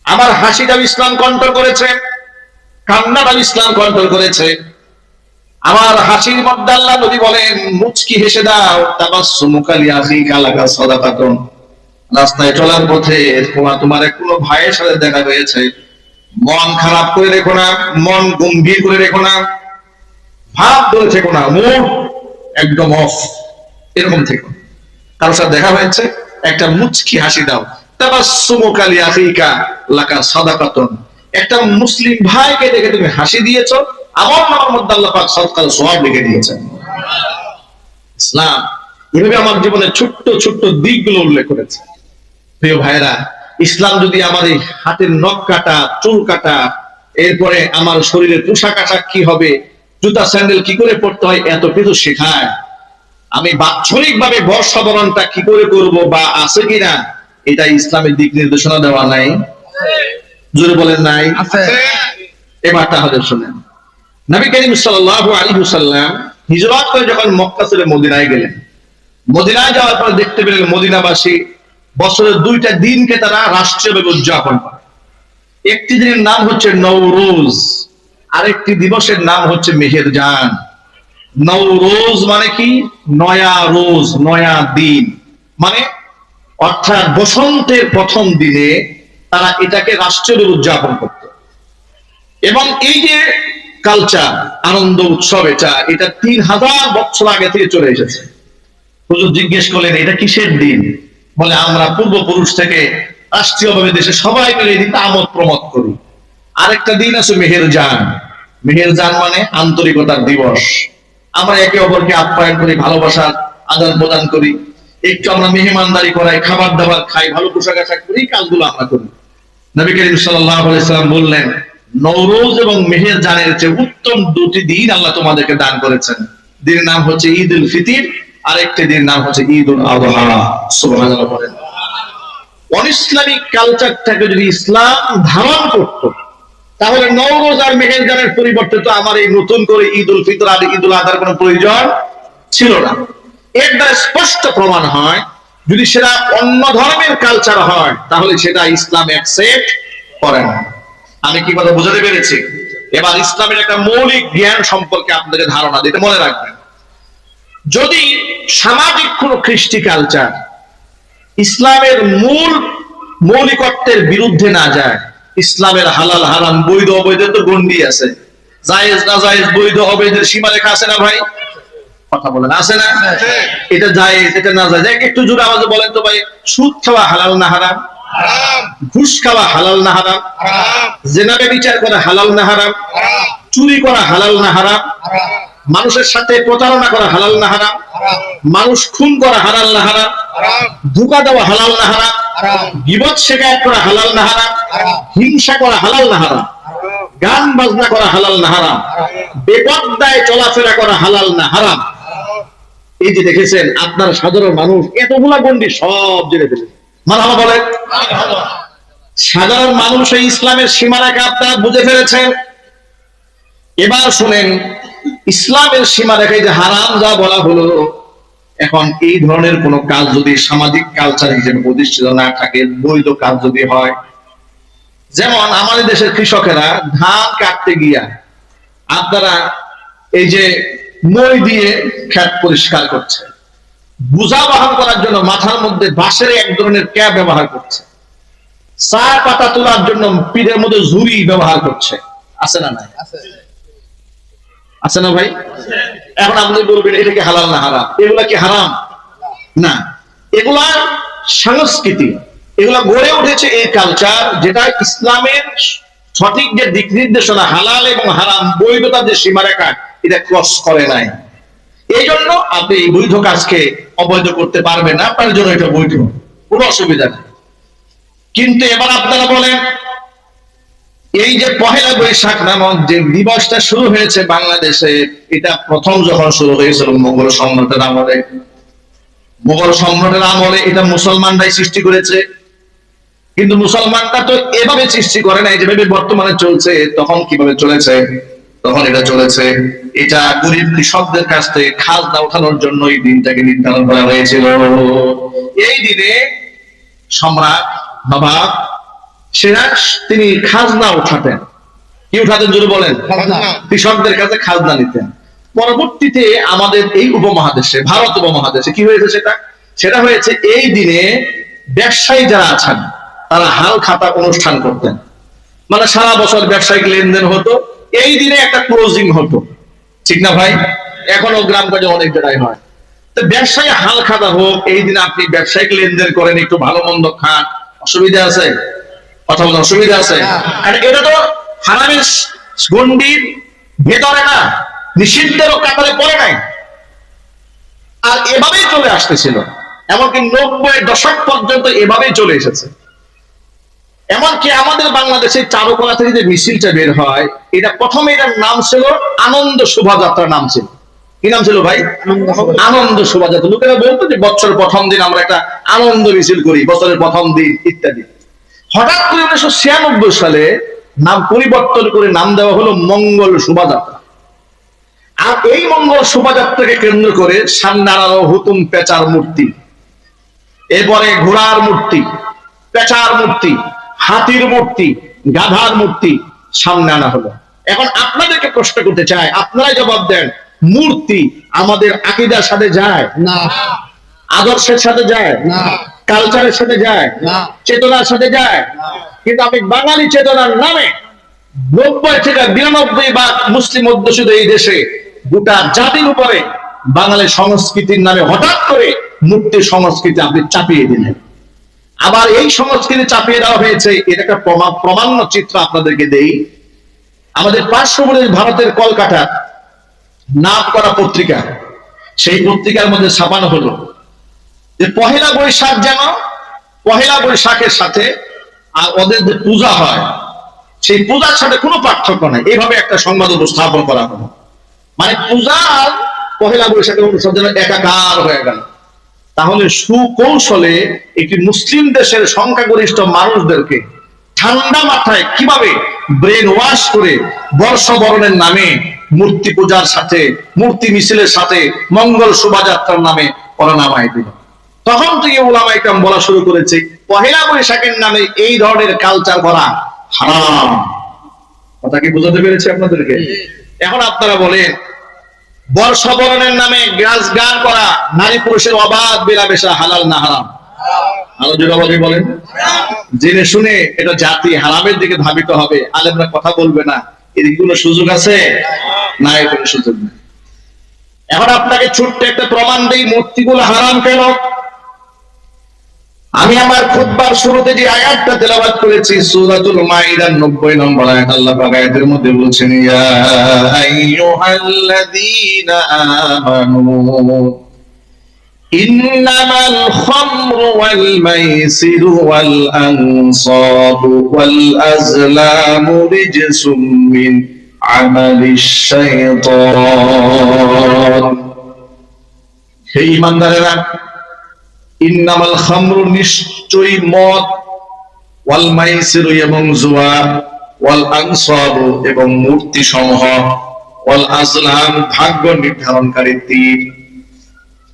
আমার হাসিটাও ইসলাম কন্ট্রোল করেছে, কান্নাটাও ইসলাম কন্ট্রোল করেছে। আমার হাসির মধ্যে আল্লাহ নবী বলেন, মুচকি হেসে দাও, তাবাসসুমুকা লিআখিকা লাকা সাদাকাতুন। রাস্তায় চলার পথে তোমার কোনো ভাইয়ের সাথে দেখা হয়েছে, মন খারাপ করে রেখো না, মন গম্ভীর করে রেখো না, ভাব ধরে থেকো না, মুড একদম অফ, এরকম থেকো। কারোর সাথে দেখা হয়েছে, একটা মুচকি হাসি দাও। তাবাসসুমুকা লিআখিকা লাকা সাদাকাতুন। একটা মুসলিম ভাইকে দেখে তুমি হাসি দিয়েছো, আমল মধ্যে আল্লাহ পাক সদকার সওয়াব লিখে দিয়েছেন। ইসলাম এভাবে আমার জীবনের ছোট্ট ছোট্ট দিকগুলো উল্লেখ করেছে। প্রিয় ভাইরা, ইসলাম যদি আমার এই হাতের নখ কাটা, চুল কাটা, এরপরে আমার শরীরের পোশাক আশাক কি হবে, জুতা স্যান্ডেল কি করে পড়তে হয়, এত কিছু শেখায়, আমি বাৎসরিক ভাবে বর্ষবরণটা কি করে করব বা আছে কিনা, এটা ইসলামের দিক নির্দেশনা দেওয়া নাই? জোরে বলেন নাই? এবার তাহলে শুনেন, নবী করিম সাল্লাল্লাহু আলাইহি ওয়াসাল্লাম হিজরত করে যখন মক্কা ছেড়ে মদিনায় গেলেন, মদিনায় যাওয়ার পর দেখতে পেলেন মদিনাবাসী বছরের দুইটা দিনকে তারা রাষ্ট্রীয়ভাবে উদযাপন করে। একটি দিনের নাম হচ্ছে নওরোজ, আরেকটি দিবসের নাম হচ্ছে মেহেরজান। নওরোজ মানে কি? নয়া রোজ, নয়া দিন, মানে অর্থাৎ বসন্তের প্রথম দিনে তারা এটাকে রাষ্ট্রীয়ভাবে উদযাপন করত। এবং এই যে কালচার, আনন্দ উৎসব, এটা 3000 বছর আগে থেকে চলে এসেছে। হুজুর জিজ্ঞেস করলেন, এটা কিসের দিন? বলে, আমরা পূর্বপুরুষ থেকে রাষ্ট্রীয়ভাবে দেশে সবাই মিলে এই দিনটা আমোদ প্রমোদ করি। আরেকটা দিন আছে মেহেরজান। মেহেরজান মানে আন্তরিকতার দিবস। আমরা একে অপরকে আপ্যায়ন করি, ভালোবাসার আদান প্রদান করি, একটু আমরা মেহমানদারি করাই, খাবার দাবার খাই, ভালো পোশাক আশাক করি, এই কাজগুলো আমরা করি। নবী করিম সাল্লাল্লাহু আলাইহি ওয়াসাল্লাম বললেন, নওরোজ এবং মেহেরজানের চেয়ে উত্তম দুটি দিন আল্লাহ তোমাদেরকে দান করেছেন। দিনের নাম হচ্ছে ঈদ উল ফিতর, আর একটি দিনের নাম হচ্ছে ঈদ উল আযহা। সুবহানাল্লাহ বলেন। অনইসলামিক কালচারটাকে যদি ইসলাম ধারণ করত, তাহলে নওরোজ আর মেহেরজানের পরিবর্তে তো আমার এই নতুন করে ঈদ উল ফিতর আর ঈদ উল আযহার কোনো প্রয়োজন ছিল না। এর দ্বারা স্পষ্ট প্রমাণ হয়, যদি সেটা অন্য ধর্মের কালচার হয়, তাহলে সেটা ইসলাম অ্যাকসেপ্ট করে না। আমি কি কথা বুঝাতে পেরেছি? এবার ইসলামের একটা মৌলিক জ্ঞান সম্পর্কে আপনাদের ধারণা দিতে মনে রাখবেন। যদি সামাজিক কোন কৃষ্টি কালচার ইসলামের মৌলিকত্বের বিরুদ্ধে না যায়, ইসলামের হালাল হারাম, বৈধ অবৈধের তো গণ্ডি আছে, জায়েজ না জায়েজ, বৈধ অবৈধের সীমারেখা আছে না ভাই? কথা বলেন, আছে না? এটা জায়েজ, এটা না জায়েজ। একটু জোরে আওয়াজে বলেন তো ভাই, সুদ খাওয়া হালাল না হারাম? ঘুষ খাওয়া হালাল না হারাম? জিনা ব্যভিচার করা হালাল না হারাম? চুরি করা হালাল না হারাম? মানুষের সাথে প্রতারণা করা হালাল না হারাম? মানুষ খুন করা হালাল না হারাম? ধোঁকা দেওয়া হালাল না হারাম? গীবত শিকায়ত করা হালাল না হারাম? হিংসা করা হালাল না হারাম? গান বাজনা করা হালাল না হারাম? বেপরদায় চলাফেরা করা হালাল না হারাম? এই যে দেখেছেন, আপনার সাধারণ মানুষ এতগুলা গণ্ডি সব জেনে ফেলেছে। মারহাবা বলেন। সাধারণ মানুষ এই ইসলামের সীমারেখা আপনারা বুঝে ফেলেছেন। এবার শুনেন, ইসলামের সীমারেখায় যে হারাম যা বলা হলো, এখন এই ধরনের কোন কাজ যদি সামাজিক কালচার হিসেবে প্রতিষ্ঠিত না থাকে, বৈধ কাজ যদি হয়, যেমন আমাদের দেশের কৃষকেরা ধান কাটতে গিয়া আপনারা এই যে মই দিয়ে ক্ষেত পরিষ্কার করছে, বোঝা বহন করার জন্য মাথার মধ্যে বাঁশের এক ধরনের ক্যাপ ব্যবহার করছে, চা পাতা তোলার জন্য পিঠের মধ্যে ঝুড়ি ব্যবহার করছে, আছে না নাই? আছে না ভাই? এখন আপনি বলবেন, এটা কি হালাল না হারাম? এগুলা কি হারাম? না, এগুলা সংস্কৃতি, এগুলা গড়ে উঠেছে এই কালচার, যেটা ইসলামের সঠিক যে দিক নির্দেশনা, হালাল এবং হারাম, বৈধতার যে সীমারেখা, এটা ক্রস করে নাই। এই জন্য আপনি এই বৈধ কাজকে অবৈধ করতে পারবেন না, আপনার জন্য এটা বৈধ, কোনো অসুবিধা নেই। কিন্তু এবার আপনারা বলেন, এই যে পহেলা বৈশাখ নামক যে দিবসটা শুরু হয়েছে বাংলাদেশে, এটা প্রথম যখন শুরু হয়েছিল মোগল সম্রাটের আমলে, মোগল সম্রাটের আমলে এটা মুসলমানরাই সৃষ্টি করেছে। কিন্তু মুসলমানরা তো এভাবে সৃষ্টি করে নাই যেভাবে বর্তমানে চলছে। তখন কিভাবে চলেছে? তখন এটা চলেছে, এটা গরিব কৃষকদের কাছ থেকে খাজনা ওঠানোর জন্য এই দিনটাকে নির্ধারণ করা হয়েছিল। এই দিনে সম্রাট নবাব সিরাজ তিনি খাজনা উঠাতেন। কি উঠাতেন জোরে বলেন? কৃষকদের কাছে খাজনা নিতেন। পরবর্তীতে আমাদের এই উপমহাদেশে, ভারত উপমহাদেশে কি হয়েছে? সেটা হয়েছে এই দিনে ব্যবসায়ী যারা আছেন তারা হাল খাতা অনুষ্ঠান করতেন। মানে সারা বছর ব্যবসায়িক লেনদেন হতো, এই দিনে একটা ক্লোজিং হতো, ঠিক না ভাই? এখনো গ্রামগঞ্জে অনেক জায়গায় হয়। তো ব্যবসায়ী হাল খাতা হোক, এই দিনে আপনি ব্যবসায়িক লেনদেন করেন, একটু ভালো মন্দ খান, অসুবিধা আছে? কথা বলেন, অসুবিধা আছে? আর এটা তো হারামের গণ্ডির ভেতরে না, নিষিদ্ধের কাতারে পড়ে নাই। আর এভাবেই চলে আসতেছিল, এমনকি 90-এর দশক পর্যন্ত এভাবেই চলে এসেছে। এমনকি আমাদের বাংলাদেশে চারুকলা থেকে যে মিছিলটা বের হয়, এটা প্রথমে এটার নাম ছিল আনন্দ শোভাযাত্রা নাম ছিল। কি নাম ছিল ভাই? আনন্দ শোভাযাত্রা। লোকেরা বলতো যে বছরের প্রথম দিন আমরা একটা আনন্দ মিছিল করি, বছরের প্রথম দিন ইত্যাদি। হঠাৎ করে 1996 সালে নাম পরিবর্তন করে নাম দেওয়া হলো মঙ্গল শোভাযাত্রা। আর এই মঙ্গল শোভাযাত্রাকে কেন্দ্র করে সামনে আনানো হুতুম পেঁচার মূর্তি, এরপরে ঘোড়ার মূর্তি, পেঁচার মূর্তি, হাতির মূর্তি, গাধার মূর্তি সামনে আনা হলো। এখন আপনাদেরকে প্রশ্ন করতে চাই, আপনারাই জবাব দেন, মূর্তি আমাদের আকীদার সাথে যায় না, আদর্শের সাথে যায় না, কালচারের সাথে যায় না, চেতনার সাথে যায় না। কিন্তু আমি বাঙালি চেতনার নামে 90 থেকে 92 মুসলিম অধ্যুষিত এই দেশে গোটা জাতির উপরে বাঙালি সংস্কৃতির নামে হঠাৎ করে মূর্তি সংস্কৃতি আপনি চাপিয়ে দিলেন। আবার এই সংস্কৃতি চাপিয়ে দেওয়া হয়েছে, এটা একটা প্রমাণ্য চিত্র আপনাদেরকে দেই। আমাদের পার্শ্ববর্তী ভারতের কলকাতা নাম করা পত্রিকা, সেই পত্রিকার মধ্যে ছাপানো হলো যে পহেলা বৈশাখ যেন পহেলা বৈশাখের সাথে আর ওদের যে পূজা হয় সেই পূজার সাথে কোনো পার্থক্য নাই, এইভাবে একটা সংবাদ উপস্থাপন করা হলো। মানে পূজা আর পহেলা বৈশাখের অনুষ্ঠান যেন একাকার হয়ে গেল। তাহলে সুকৌশলে একটি মুসলিম দেশের সংখ্যাগরিষ্ঠ মানুষদেরকে ঠান্ডা মাথায় কিভাবে ব্রেন ওয়াশ করে বর্ষবরণের নামে মূর্তি পূজার সাথে, মূর্তি মিছিলের সাথে, মঙ্গল শোভাযাত্রার নামে ওরা নামায় দিল। তখন থেকে ওলামায়ে কেরাম বলা শুরু করেছে পহেলা বৈশাখের নামে এই ধরনের কালচার করা হারাম। কথা কি বুঝাতে পেরেছি আপনাদেরকে? এখন আপনারা বলেন, বর্ষবরণের নামে গান করা, নারী পুরুষের অবাধ মেলামেশা হালাল না হারাম? আরো জোরাবাজি বলেন। জেনে শুনে এটা জাতি হারামের দিকে ধাবিত হবে, আলেমরা কথা বলবে না, এর কোনো সুযোগ আছে না? এর কোনো সুযোগ নেই। এখন আপনাকে ছোট্ট একটা প্রমাণ দেই মূর্তিগুলো হারাম কেন। আমি আমার খুতবার শুরুতে যে আয়াতটা তেলাওয়াত করেছি সূরাতুল মাইদার 90 নম্বর আয়াত, আল্লাহ পাক আয়াতের মধ্যে বলছেন, ইয়া আইয়ুহাল্লাযীনা আমানু ইন্নামাল খামরু ওয়াল মাইসিরু ওয়াল আনসাবু ওয়াল আজলামু রিজসুম মিন আমালিশ শাইতান। হে ঈমানদারেরা, ইন্নামাল খামরু নিশ্চয়ই মদ, ওয়াল মাইসিরু এবং জুয়া, ওয়াল আনসাবু এবং মূর্তি সমূহ, ওয়াল আজলাম ভাগ্য নির্ধারণকারী তীর,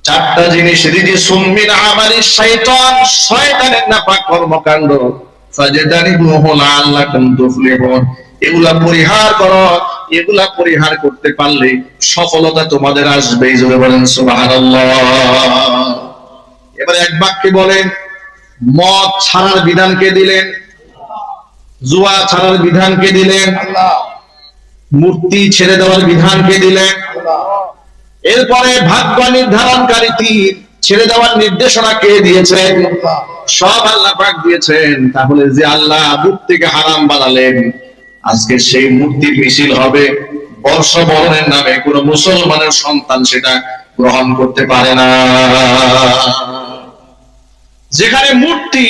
চারটা জিনিস রিজসুম মিন আমালিশ শাইতান, শয়তানের নাপাক কর্মকাণ্ড, ফাজতানিবুহু লাআল্লাকুম তুফলিহুন, এগুলা পরিহার করো, এগুলা পরিহার করতে পারলে সফলতা তোমাদের আসবে। জোরে বলেন সুবহানাল্লাহ। এবার এক বাক্যে বলেন, মদ ছাড়ার বিধান কে দিলেন? জুয়া ছাড়ার বিধান কে দিলেন? মূর্তি ছেড়ে দেওয়ার বিধান কে দিলেন? এরপরে ভাগ্য নির্ধারণকারী তীর ছেড়ে দেওয়ার নির্দেশনা কে দিয়েছেন? সব আল্লাহ পাক দিয়েছেন। তাহলে যে আল্লাহ মূর্তিকে হারাম বানালেন, আজকে সেই মূর্তির মিছিল হবে, বর্ষবরণের নামে কোন মুসলমানের সন্তান সেটা গ্রহণ করতে পারে না। যেখানে মূর্তি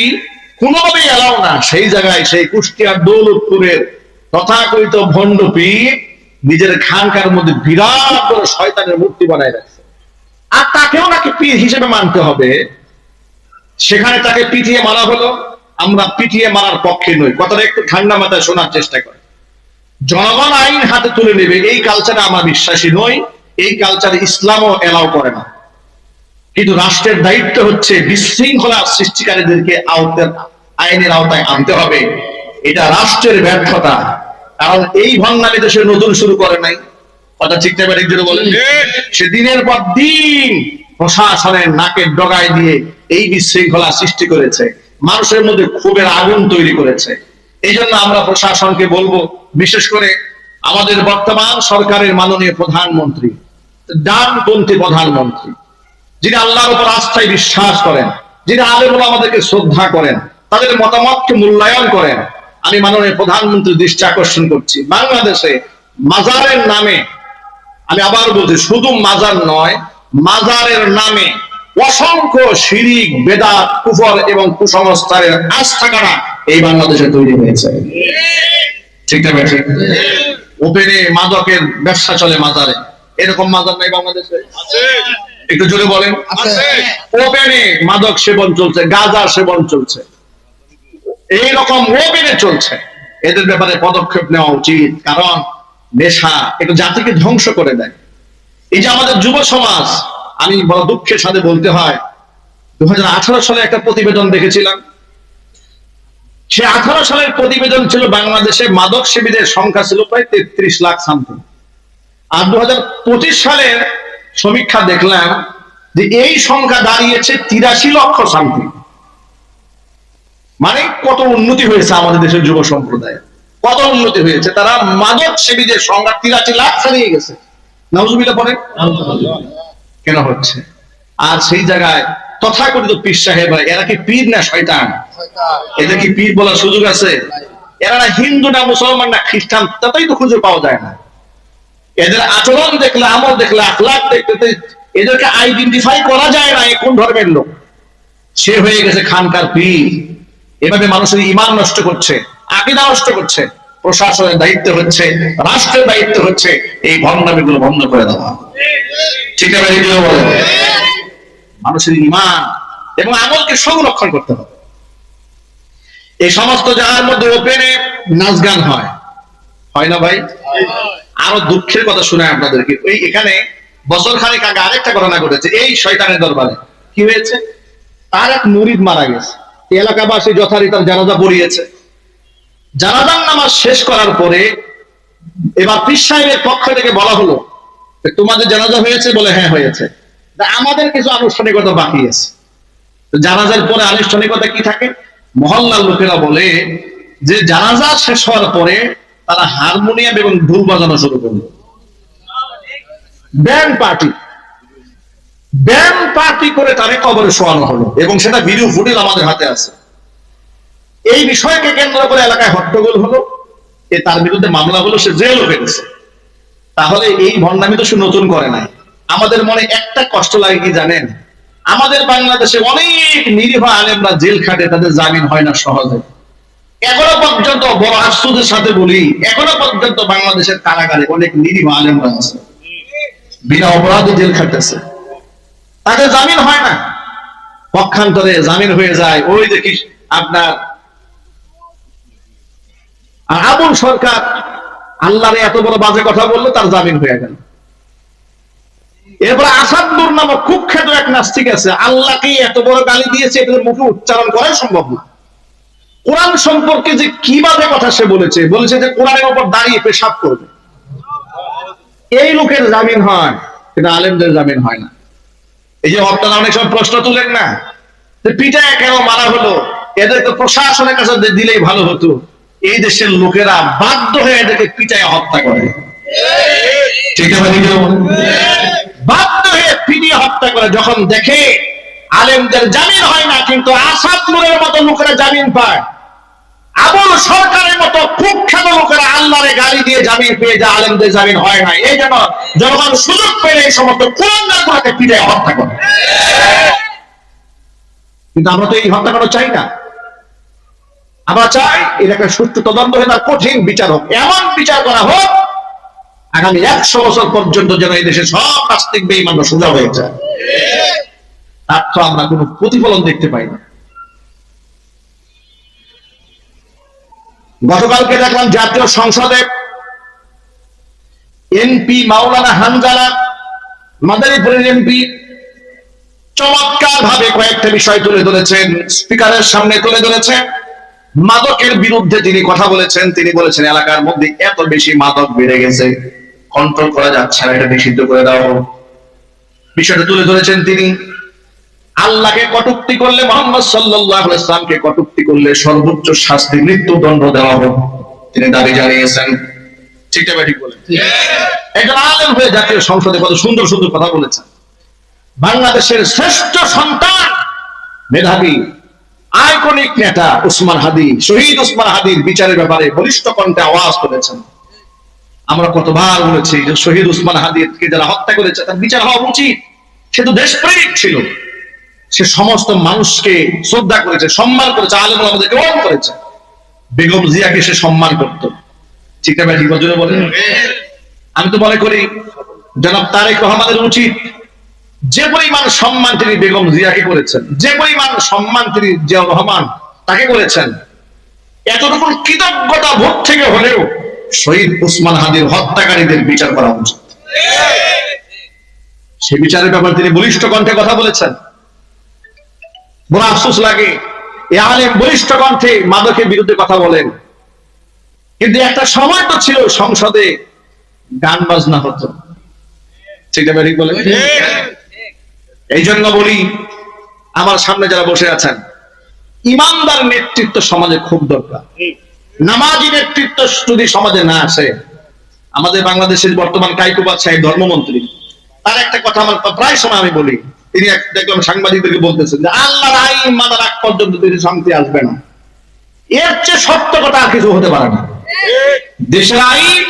কোনোভাবেই এলাও না, সেই জায়গায় সেই কুষ্টিয়ার দৌলতপুরের তথাকথিত ভণ্ড পীর নিজের খানকার মধ্যে বিরাট বড় শয়তানের মূর্তি বানায় রাখছে, আর তাকেও নাকি পীর হিসেবে মানতে হবে। সেখানে তাকে পিটিয়ে মারা হলো, আমরা পিটিয়ে মারার পক্ষে নই। কথাটা একটু ঠান্ডা মাথায় শোনার চেষ্টা করে। জনগণ আইন হাতে তুলে নেবে এই কালচারে আমরা বিশ্বাসী নই। এই কালচারে ইসলামও এলাও করে না। কিন্তু রাষ্ট্রের দায়িত্ব হচ্ছে বিশৃঙ্খলা সৃষ্টিকারীদেরকে আইনের আওতায় আনতে হবে। এটা রাষ্ট্রের ব্যর্থতা। কারণ এই ভণ্ডামি দেশে নতুন শুরু করে নাই। কথা ঠিক না বেঠিক জোরে বলেন? সে দিনের পর দিন প্রশাসনের নাকের ডগায় দিয়ে এই বিশৃঙ্খলা সৃষ্টি করেছে, মানুষের মধ্যে ক্ষোভের আগুন তৈরি করেছে। এই জন্য আমরা প্রশাসনকে বলবো, বিশেষ করে আমাদের বর্তমান সরকারের মাননীয় প্রধানমন্ত্রী, ডানপন্থী প্রধানমন্ত্রী, যিনি আল্লাহর উপর আস্থায় বিশ্বাস করেন, যিনি আলেম ওলামাদেরকে শ্রদ্ধা করেন, তাদের মতামতকে মূল্যায়ন করেন, আমি মাননীয় প্রধানমন্ত্রীর দৃষ্টি আকর্ষণ করছি, বাংলাদেশে মাজারের নামে, আমি আবার বলছি শুধু মাজার নয়, মাজারের নামে অসংখ্য শিরিক, বেদাত, কুফর এবং কুসংস্কারের আস্থাকারা এই বাংলাদেশে তৈরি হয়েছে। ঠিক না ঠিক? ওপেনে মাদকের ব্যবসা চলে মাজারে। এরকম মাজার নাই বাংলাদেশে? একটু জোরে বলেন। ওপেনে মাদক সেবন চলছে, গাঁজা সেবন চলছে, এইরকম ওপেনে চলছে। এদের ব্যাপারে পদক্ষেপ নেওয়া উচিত। কারণ নেশা এটা জাতিকে ধ্বংস করে দেয়। এই যে আমাদের যুব সমাজ, আমি বড় দুঃখের সাথে বলতে হয়, 2018 সালে একটা প্রতিবেদন দেখেছিলাম। সে 18 সালের প্রতিবেদন ছিল বাংলাদেশে মাদক সেবীদের সংখ্যা ছিল প্রায় 33 লাখ সামথিং। আর 2025 সালের সমীক্ষা দেখলাম যে এই সংখ্যা দাঁড়িয়েছে 83 লক্ষ সামথিং। মানে কত উন্নতি হয়েছে আমাদের দেশের যুব সম্প্রদায়, কত উন্নতি হয়েছে। তারা মাদক সেবীদের সংখ্যা 83 লাখ ছাড়িয়ে গেছে। নাউজুবিল্লাহ পড়ে কেন হচ্ছে? আর সেই জায়গায় তথাকথিত পীর সাহেব, এরা কি পীর না শয়তান? এদের কি পীর বলার সুযোগ আছে? এরা না হিন্দু না মুসলমান না খ্রিস্টান, তাতেই তো খুঁজে পাওয়া যায় না। এদের আচরণ দেখলে, আমল দেখলে, আখলাক দেখতে এদেরকে আইডেন্টিফাই করা যায় না কোন ধর্মের লোক। সে হয়ে গেছে খানকার পীর। এভাবে মানুষের ঈমান নষ্ট করছে, আকীদা নষ্ট করছে। প্রশাসনের দায়িত্ব হচ্ছে, রাষ্ট্রের দায়িত্ব হচ্ছে এই ভণ্ডামিগুলো বন্ধ করে দেওয়া। ঠিক আছে? মানুষের ঈমান এবং আমলকে সংরক্ষণ করতে হবে। এই সমস্ত জায়গার মধ্যে ওপেনে নাচ গান হয়, হয় না ভাই? আরো দুঃখের কথা শুনে আপনাদেরকে, ওই এখানে বছর খানেক আগে আরেকটা ঘটনা ঘটেছে এই শয়তানের দরবারে। কি হয়েছে? তার এক মুরিদ মারা গেছে। এলাকাবাসী যথারীতি তার জানাজা পড়িয়েছে। জানাজার নামাজ শেষ করার পরে এবার পীর সাহেবের পক্ষ থেকে বলা হলো, তোমাদের জানাজা হয়েছে? বলে হ্যাঁ হয়েছে। আমাদের কিছু আনুষ্ঠানিকতা বাকি আছে। জানাজার পরে আনুষ্ঠানিকতা কি থাকে? মহল্লার লোকেরা বলে যে জানাজা শেষ হওয়ার পরে তারা হারমোনিয়াম এবং ঢোল বাজানো শুরু করলো। ব্যান্ড পার্টি করে তারে কবরে শোয়ানো হলো এবং সেটা ভিডিও ফুটেজ আমাদের হাতে আছে। এই বিষয়কে কেন্দ্র করে এলাকায় হট্টগোল হলো, তার বিরুদ্ধে মামলা হলো, সে জেলও পেয়েছে। তাহলে এই ভণ্ডামি তো সে নতুন করে নাই। আমাদের মনে একটা কষ্ট লাগে কি জানেন? আমাদের বাংলাদেশে অনেক নিরীহ আলেমরা জেল খাটে, তাদের জামিন হয় না সহজে। এখনো পর্যন্ত বড় আশ্চর্যের সাথে বলি, এখনো পর্যন্ত বাংলাদেশের কারাগারে অনেক নিরীহ আলেমরা আছে, বিনা অপরাধে জেল খাটতেছে, তাদের জামিন হয় না। পক্ষান্তরে জামিন হয়ে যায় ওই দেখি আপনার আবুল সরকার, আল্লাহরে এত বড় বাজে কথা বললো, তার জামিন হয়ে গেল। এরপর আসাদুর নামক কুখ্যাত এক নাস্তিক আছে, আল্লাহকে এত বড় গালি দিয়েছে, এটার মুখে উচ্চারণ করাই সম্ভব না। কোরআন সম্পর্কে যে কি বাজে কথা সে বলেছে যে কোরআনের উপর দাঁড়িয়ে পেশাব করবে। এই লোকের জামিন হয়, কিন্তু আলেমদের জামিন হয় না। এই যে আপনারা অনেক সময় প্রশ্ন তুলেন না, পিটায় কেন মারা হলো, এদেরকে প্রশাসনের কাছে দিলেই ভালো হতো। এই দেশের লোকেরা বাধ্য হয়ে এদেরকে পিটায় হত্যা করে। ঠিক আছে? বাধ্য হয়ে পিটিয়ে হত্যা করে। যখন দেখে আলেমদের জামিন হয় না, কিন্তু আসাদ নূরের মতো লোকেরা জামিন পায়, আবুল সরকারের মতো কুখ্যাত লোকেরা আল্লাহরে গালি দিয়ে জামিন পেয়ে যায়, আলেমদের জামিন হয় না। এই জন্য জনগণ সুযোগ পেলে এই সমস্ত কুলাঙ্গারগুলোকে পিটায় হত্যা করে। কিন্তু আমরা তো এই হত্যাকাণ্ড চাই না। আমরা চাই এর একটা সুষ্ঠু তদন্ত হয়ে তার কঠিন বিচার হোক, এমন বিচার করা হোক আগামী 100 বছর পর্যন্ত যেন এই দেশে সব নাস্তিক বেঈমান সোজা হয়ে যায়। তার তো আমরা কোনো প্রতিফলন দেখতে পাই না। গতকালকে দেখলাম জাতীয় সংসদে এমপি মাওলানা হানজালা মাদারীপুরের এমপি চমৎকার ভাবে কয়েকটা বিষয় তুলে ধরেছেন, স্পিকারের সামনে তুলে ধরেছেন। মাদকের বিরুদ্ধে তিনি কথা বলেছেন। তিনি বলেছেন এলাকার মধ্যে এত বেশি মাদক বেড়ে গেছে, কন্ট্রোল করা যাচ্ছে না, এটা নিষিদ্ধ করে দেওয়া হোক। বিষয়টা তুলে ধরেছেন তিনি। আল্লাহকে কটূক্তি করলে, মুহাম্মদ সাল্লাল্লাহু আলাইহি ওয়াসাল্লামকে কটূক্তি করলে সর্বোচ্চ শাস্তি মৃত্যুদণ্ড দেওয়া হোক তিনি দাবি জানিয়েছেন। ঠিক না ঠিক বলেন? একজন আলেম হয়ে জাতীয় সংসদে কত সুন্দর সুন্দর কথা বলেছেন। বাংলাদেশের শ্রেষ্ঠ সন্তান, মেধাবী আইকনিক নেতা উসমান হাদি, শহীদ উসমান হাদির বিচারের ব্যাপারে বলিষ্ঠ কণ্ঠে আওয়াজ তুলেছেন। আমরা কতবার বলেছি যে শহীদ উসমান হাদিকে যারা হত্যা করেছে তার বিচার হওয়া উচিত। সে তো দেশপ্রেমিক ছিল, সে সমস্ত মানুষকে শ্রদ্ধা করেছে, সম্মান করেছে, আলেম ওলামাদেরকে গ্রহণ করেছে। বেগম জিয়াকে সে সম্মান করত। ঠিক আছে ঠিক বলেন? আমি তো মনে করি জনাব তারেক রহমানের উচিত যে পরিমাণ সম্মান তিনি বেগম জিয়াকে করেছেন, যে পরিমাণ সম্মান তিনি জিয়াউর রহমান তাকে করেছেন, এতটুকু কৃতজ্ঞতা বোধ থেকে হলেও শহীদ উসমান হাদির হত্যাকারীদের বিচার করা উচিত। সে বিচারের ব্যাপারে তিনি বলিষ্ঠ কণ্ঠে কথা বলেছেন। বড় আফসোস লাগে এ আলেম বলিষ্ঠ কণ্ঠে মাদকের বিরুদ্ধে কথা বলেন, কিন্তু একটা সময় তো ছিল সংসদে গান বাজনা হতো। ঠিক আছে ঠিক বলেন? এই জন্য বলি, আমার সামনে যারা বসে আছেন, ইমানদার নেতৃত্ব সমাজে খুব দরকার। নামাজি নেতৃত্ব যদি সমাজে না আসে, আমাদের বাংলাদেশের বর্তমান কাইকুবাদ সাহেব ধর্মমন্ত্রী, তার একটা কথা আমার প্রায় সময় আমি বলি, তিনি দেখলাম সাংবাদিকদেরকে বলতেছেন যে আল্লাহর আইন মানার আগ পর্যন্ত তিনি শান্তি আসবে না। এর চেয়ে সত্য কথা আর কিছু হতে পারে না। দেশের আইন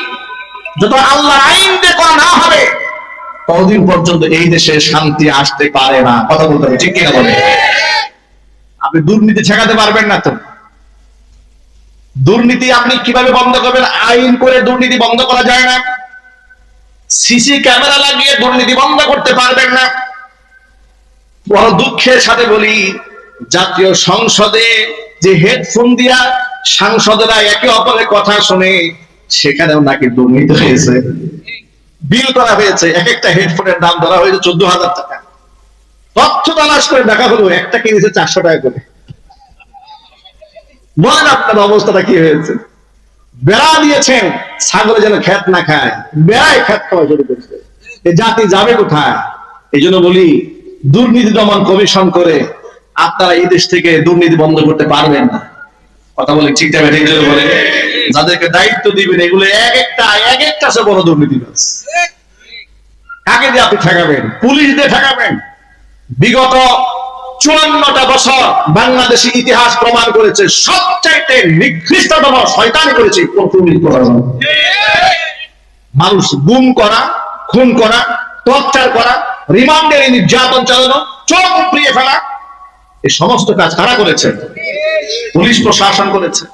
যত আল্লাহর আইন দিয়ে করা না হবে ততদিন পর্যন্ত এই দেশে শান্তি আসতে পারে না। কথা বলতে হবে, ঠিক কিনা বলে? আপনি দুর্নীতি ঠেকাতে পারবেন না। তো দুর্নীতি আপনি কিভাবে বন্ধ করবেন? আইন করে দুর্নীতি বন্ধ করা যায় না। সিসি ক্যামেরা লাগিয়ে দুর্নীতি বন্ধ করতে পারবেন না। বড় দুঃখের সাথে বলি, জাতীয় সংসদে যে হেডফোন দিয়া সাংসদরা একে অপরের কথা শুনে, সেখানেও নাকি দুর্নীতি হয়েছে, বিল করা হয়েছে। এক একটা হেডফোনের দাম ধরা হয়েছে 14,000 টাকা। তথ্য তালাশ করে দেখা হলো একটা কিনেছে 400 টাকা করে। বলেন আপনার অবস্থাটা কি হয়েছে? বেড়া দিয়েছেন ছাগলে যেন খেত না খায়, বেড়ায় খেত খাওয়া শুরু করছে। এই জাতি যাবে কোথায়? এই জন্য বলি, দুর্নীতি দমন কমিশন করে আপনারা এই দেশ থেকে দুর্নীতি বন্ধ করতে পারবেন না। কথা বলে ঠিক যাবে ঠিক বলে? যাদেরকে দায়িত্ব দিবেন এগুলো এক একটা সে বড় দুর্নীতিবাজ। কাকে দিয়ে আপনি ঠেকাবেন? পুলিশ দিয়ে ঠেকাবেন? বিগত 54টা বছর বাংলাদেশি ইতিহাস প্রমাণ করেছে সবচাইতে নিকৃষ্টতম শয়তানি করেছে পুলিশ প্রশাসন। মানুষ গুম করা, খুন করা, টর্চার করা, রিমান্ডে নির্যাতন চালানো, চোখ উপড়িয়ে ফেলা, এই সমস্ত কাজ কারা করেছে? পুলিশ প্রশাসন করেছে।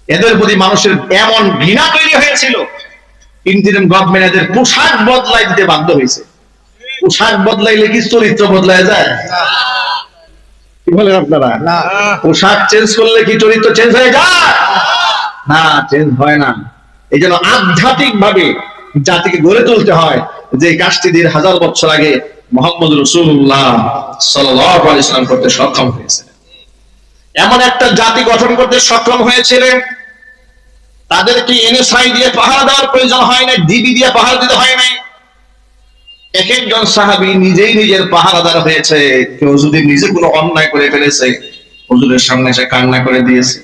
এদের প্রতি মানুষের এমন ঘৃণা তৈরি হয়েছিল, ইন্টারিম গভর্নমেন্ট এদের পোশাক বদলাই দিতে বাধ্য হয়েছে। পোশাক বদলাইলে কি চরিত্র বদলায় যায়? কি বলেন আপনারা? পোশাক চেঞ্জ করলে কি চরিত্র চেঞ্জ হয়ে যায়? না, চেঞ্জ হয় না। এই জন্য আধ্যাত্মিক ভাবে জাতিকে গড়ে তুলতে হয়, যে কাজটি 1000 বছর আগে মুহাম্মদ রাসূলুল্লাহ সাল্লাল্লাহু আলাইহি ওয়াসাল্লাম করতে সক্ষম হয়েছে। এমন একটা জাতি গঠন করতে সক্ষম হয়েছিলেন, তাদেরকে এনএসআই দিয়ে পাহারা দেওয়ার প্রয়োজন হয় না, ডিবি দিয়ে পাহারা দিতে হয় নাই। এক একজন সাহাবী নিজেই নিজের পাহারাদার হয়েছে। কেউ যদি নিজে কোনো অন্যায় করে ফেলেছে, হুজুরের সামনে এসে কান্না করে দিয়েছে।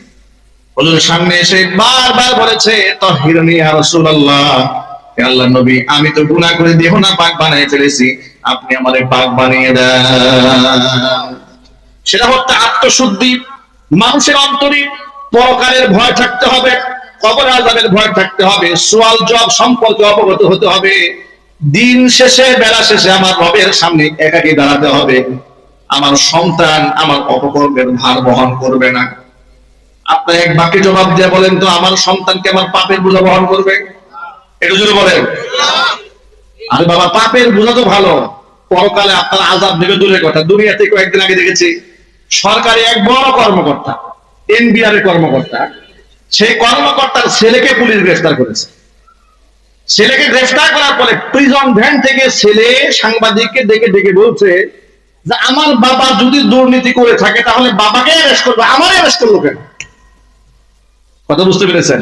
হুজুরের সামনে এসে বারবার বলেছে, তাহিরনি ইয়া রাসূলুল্লাহ, হে আল্লাহর নবী, আমি তো গুনাহ করে দেহনা পাক বানিয়ে ফেলেছি, আপনি আমারে পাক বানিয়ে দেন। সেটা হচ্ছে আত্মশুদ্ধি। মানুষের অন্তরে পরকালের ভয় থাকতে হবে, কবর আযাবের ভয় থাকতে হবে, সুয়াল জবাব সম্পর্কে অবগত হতে হবে। দিন শেষে, বেলা শেষে আমার রবের সামনে একাকী দাঁড়াতে হবে। আমার সন্তান আমার অপকর্মের ভার বহন করবে না। আপনি এক বাক্যে জবাব দিয়ে বলেন তো, আমার সন্তানকে আমার পাপের বোঝা বহন করবে? এটা যদি বলেন, আরে বাবা, পাপের বোঝা তো ভালো, পরকালে আপনার আযাব দেবে দূরের কথা। দুনিয়াতে কয়েকদিন আগে দেখেছি, সরকারি এক বড় কর্মকর্তা, এনবিআর এর কর্মকর্তা, সেই কর্মকর্তার ছেলেকে পুলিশ গ্রেফতার করেছে। ছেলেকে গ্রেফতার করার পরে প্রিজন ভ্যান থেকে ছেলে সাংবাদিককে ডেকে ডেকে বলছে যে আমার বাবা যদি দুর্নীতি করে থাকে তাহলে বাবাকে অ্যারেস্ট করবে, আমার অ্যারেস্ট করলো কেন? কথা বুঝতে পেরেছেন?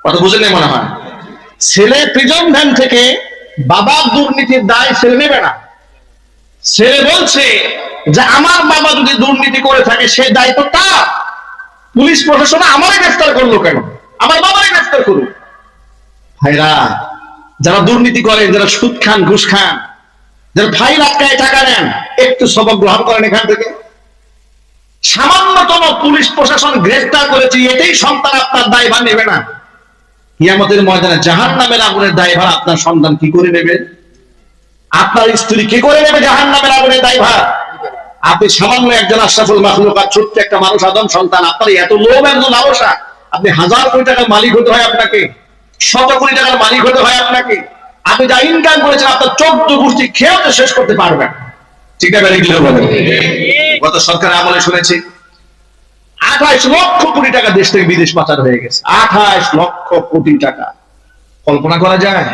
কথা বুঝলেন মনে হয়। ছেলে প্রিজন ভ্যান থেকে বাবার দুর্নীতির দায় ছেলে নেবে না। ছেলে বলছে যে আমার বাবা যদি দুর্নীতি করে থাকে সে দায় তো তার, পুলিশ প্রশাসন আমারে গ্রেফতার করলো কেন? আমার বাবারে গ্রেফতার করুন। ভাইরা, যারা দুর্নীতি করেন, যারা সুদ খান, ঘুষ খান, যারা ফাইল আটকায় টাকা নেন, একটু সবক গ্রহণ করেন এখান থেকে। সামান্যতম পুলিশ প্রশাসন গ্রেফতার করেছে, এটাই সন্তান আপনার দায়ভার নেবে না। কিয়ামতের ময়দানে জাহান্নামের আগুনের দায়ভার আপনার সন্তান কি করে নেবে? আপনার স্ত্রী কি করে নেবে জাহান্নামের আগুনের দায়ভার? আপনি সামান্য একজন আশরাফুল মাখলুকাত, ছোট্ট একটা মানুষ, আদম সন্তান, আপনার এত লোভ, এত লালসা, আপনি হাজার কোটি টাকার মালিক হতে হয় আপনাকে, শত কোটি টাকার মালিক হতে হয় আপনাকে। আপনি যা ইনকাম করেছেন আপনার 14 গোষ্ঠী খেয়েও তো শেষ করতে পারবেন। ঠিক আছে? গত সরকার আমলে শুনেছি 28 লক্ষ কোটি টাকা দেশ থেকে বিদেশ পাচার হয়ে গেছে। 28 লক্ষ কোটি টাকা। কল্পনা করা যায়?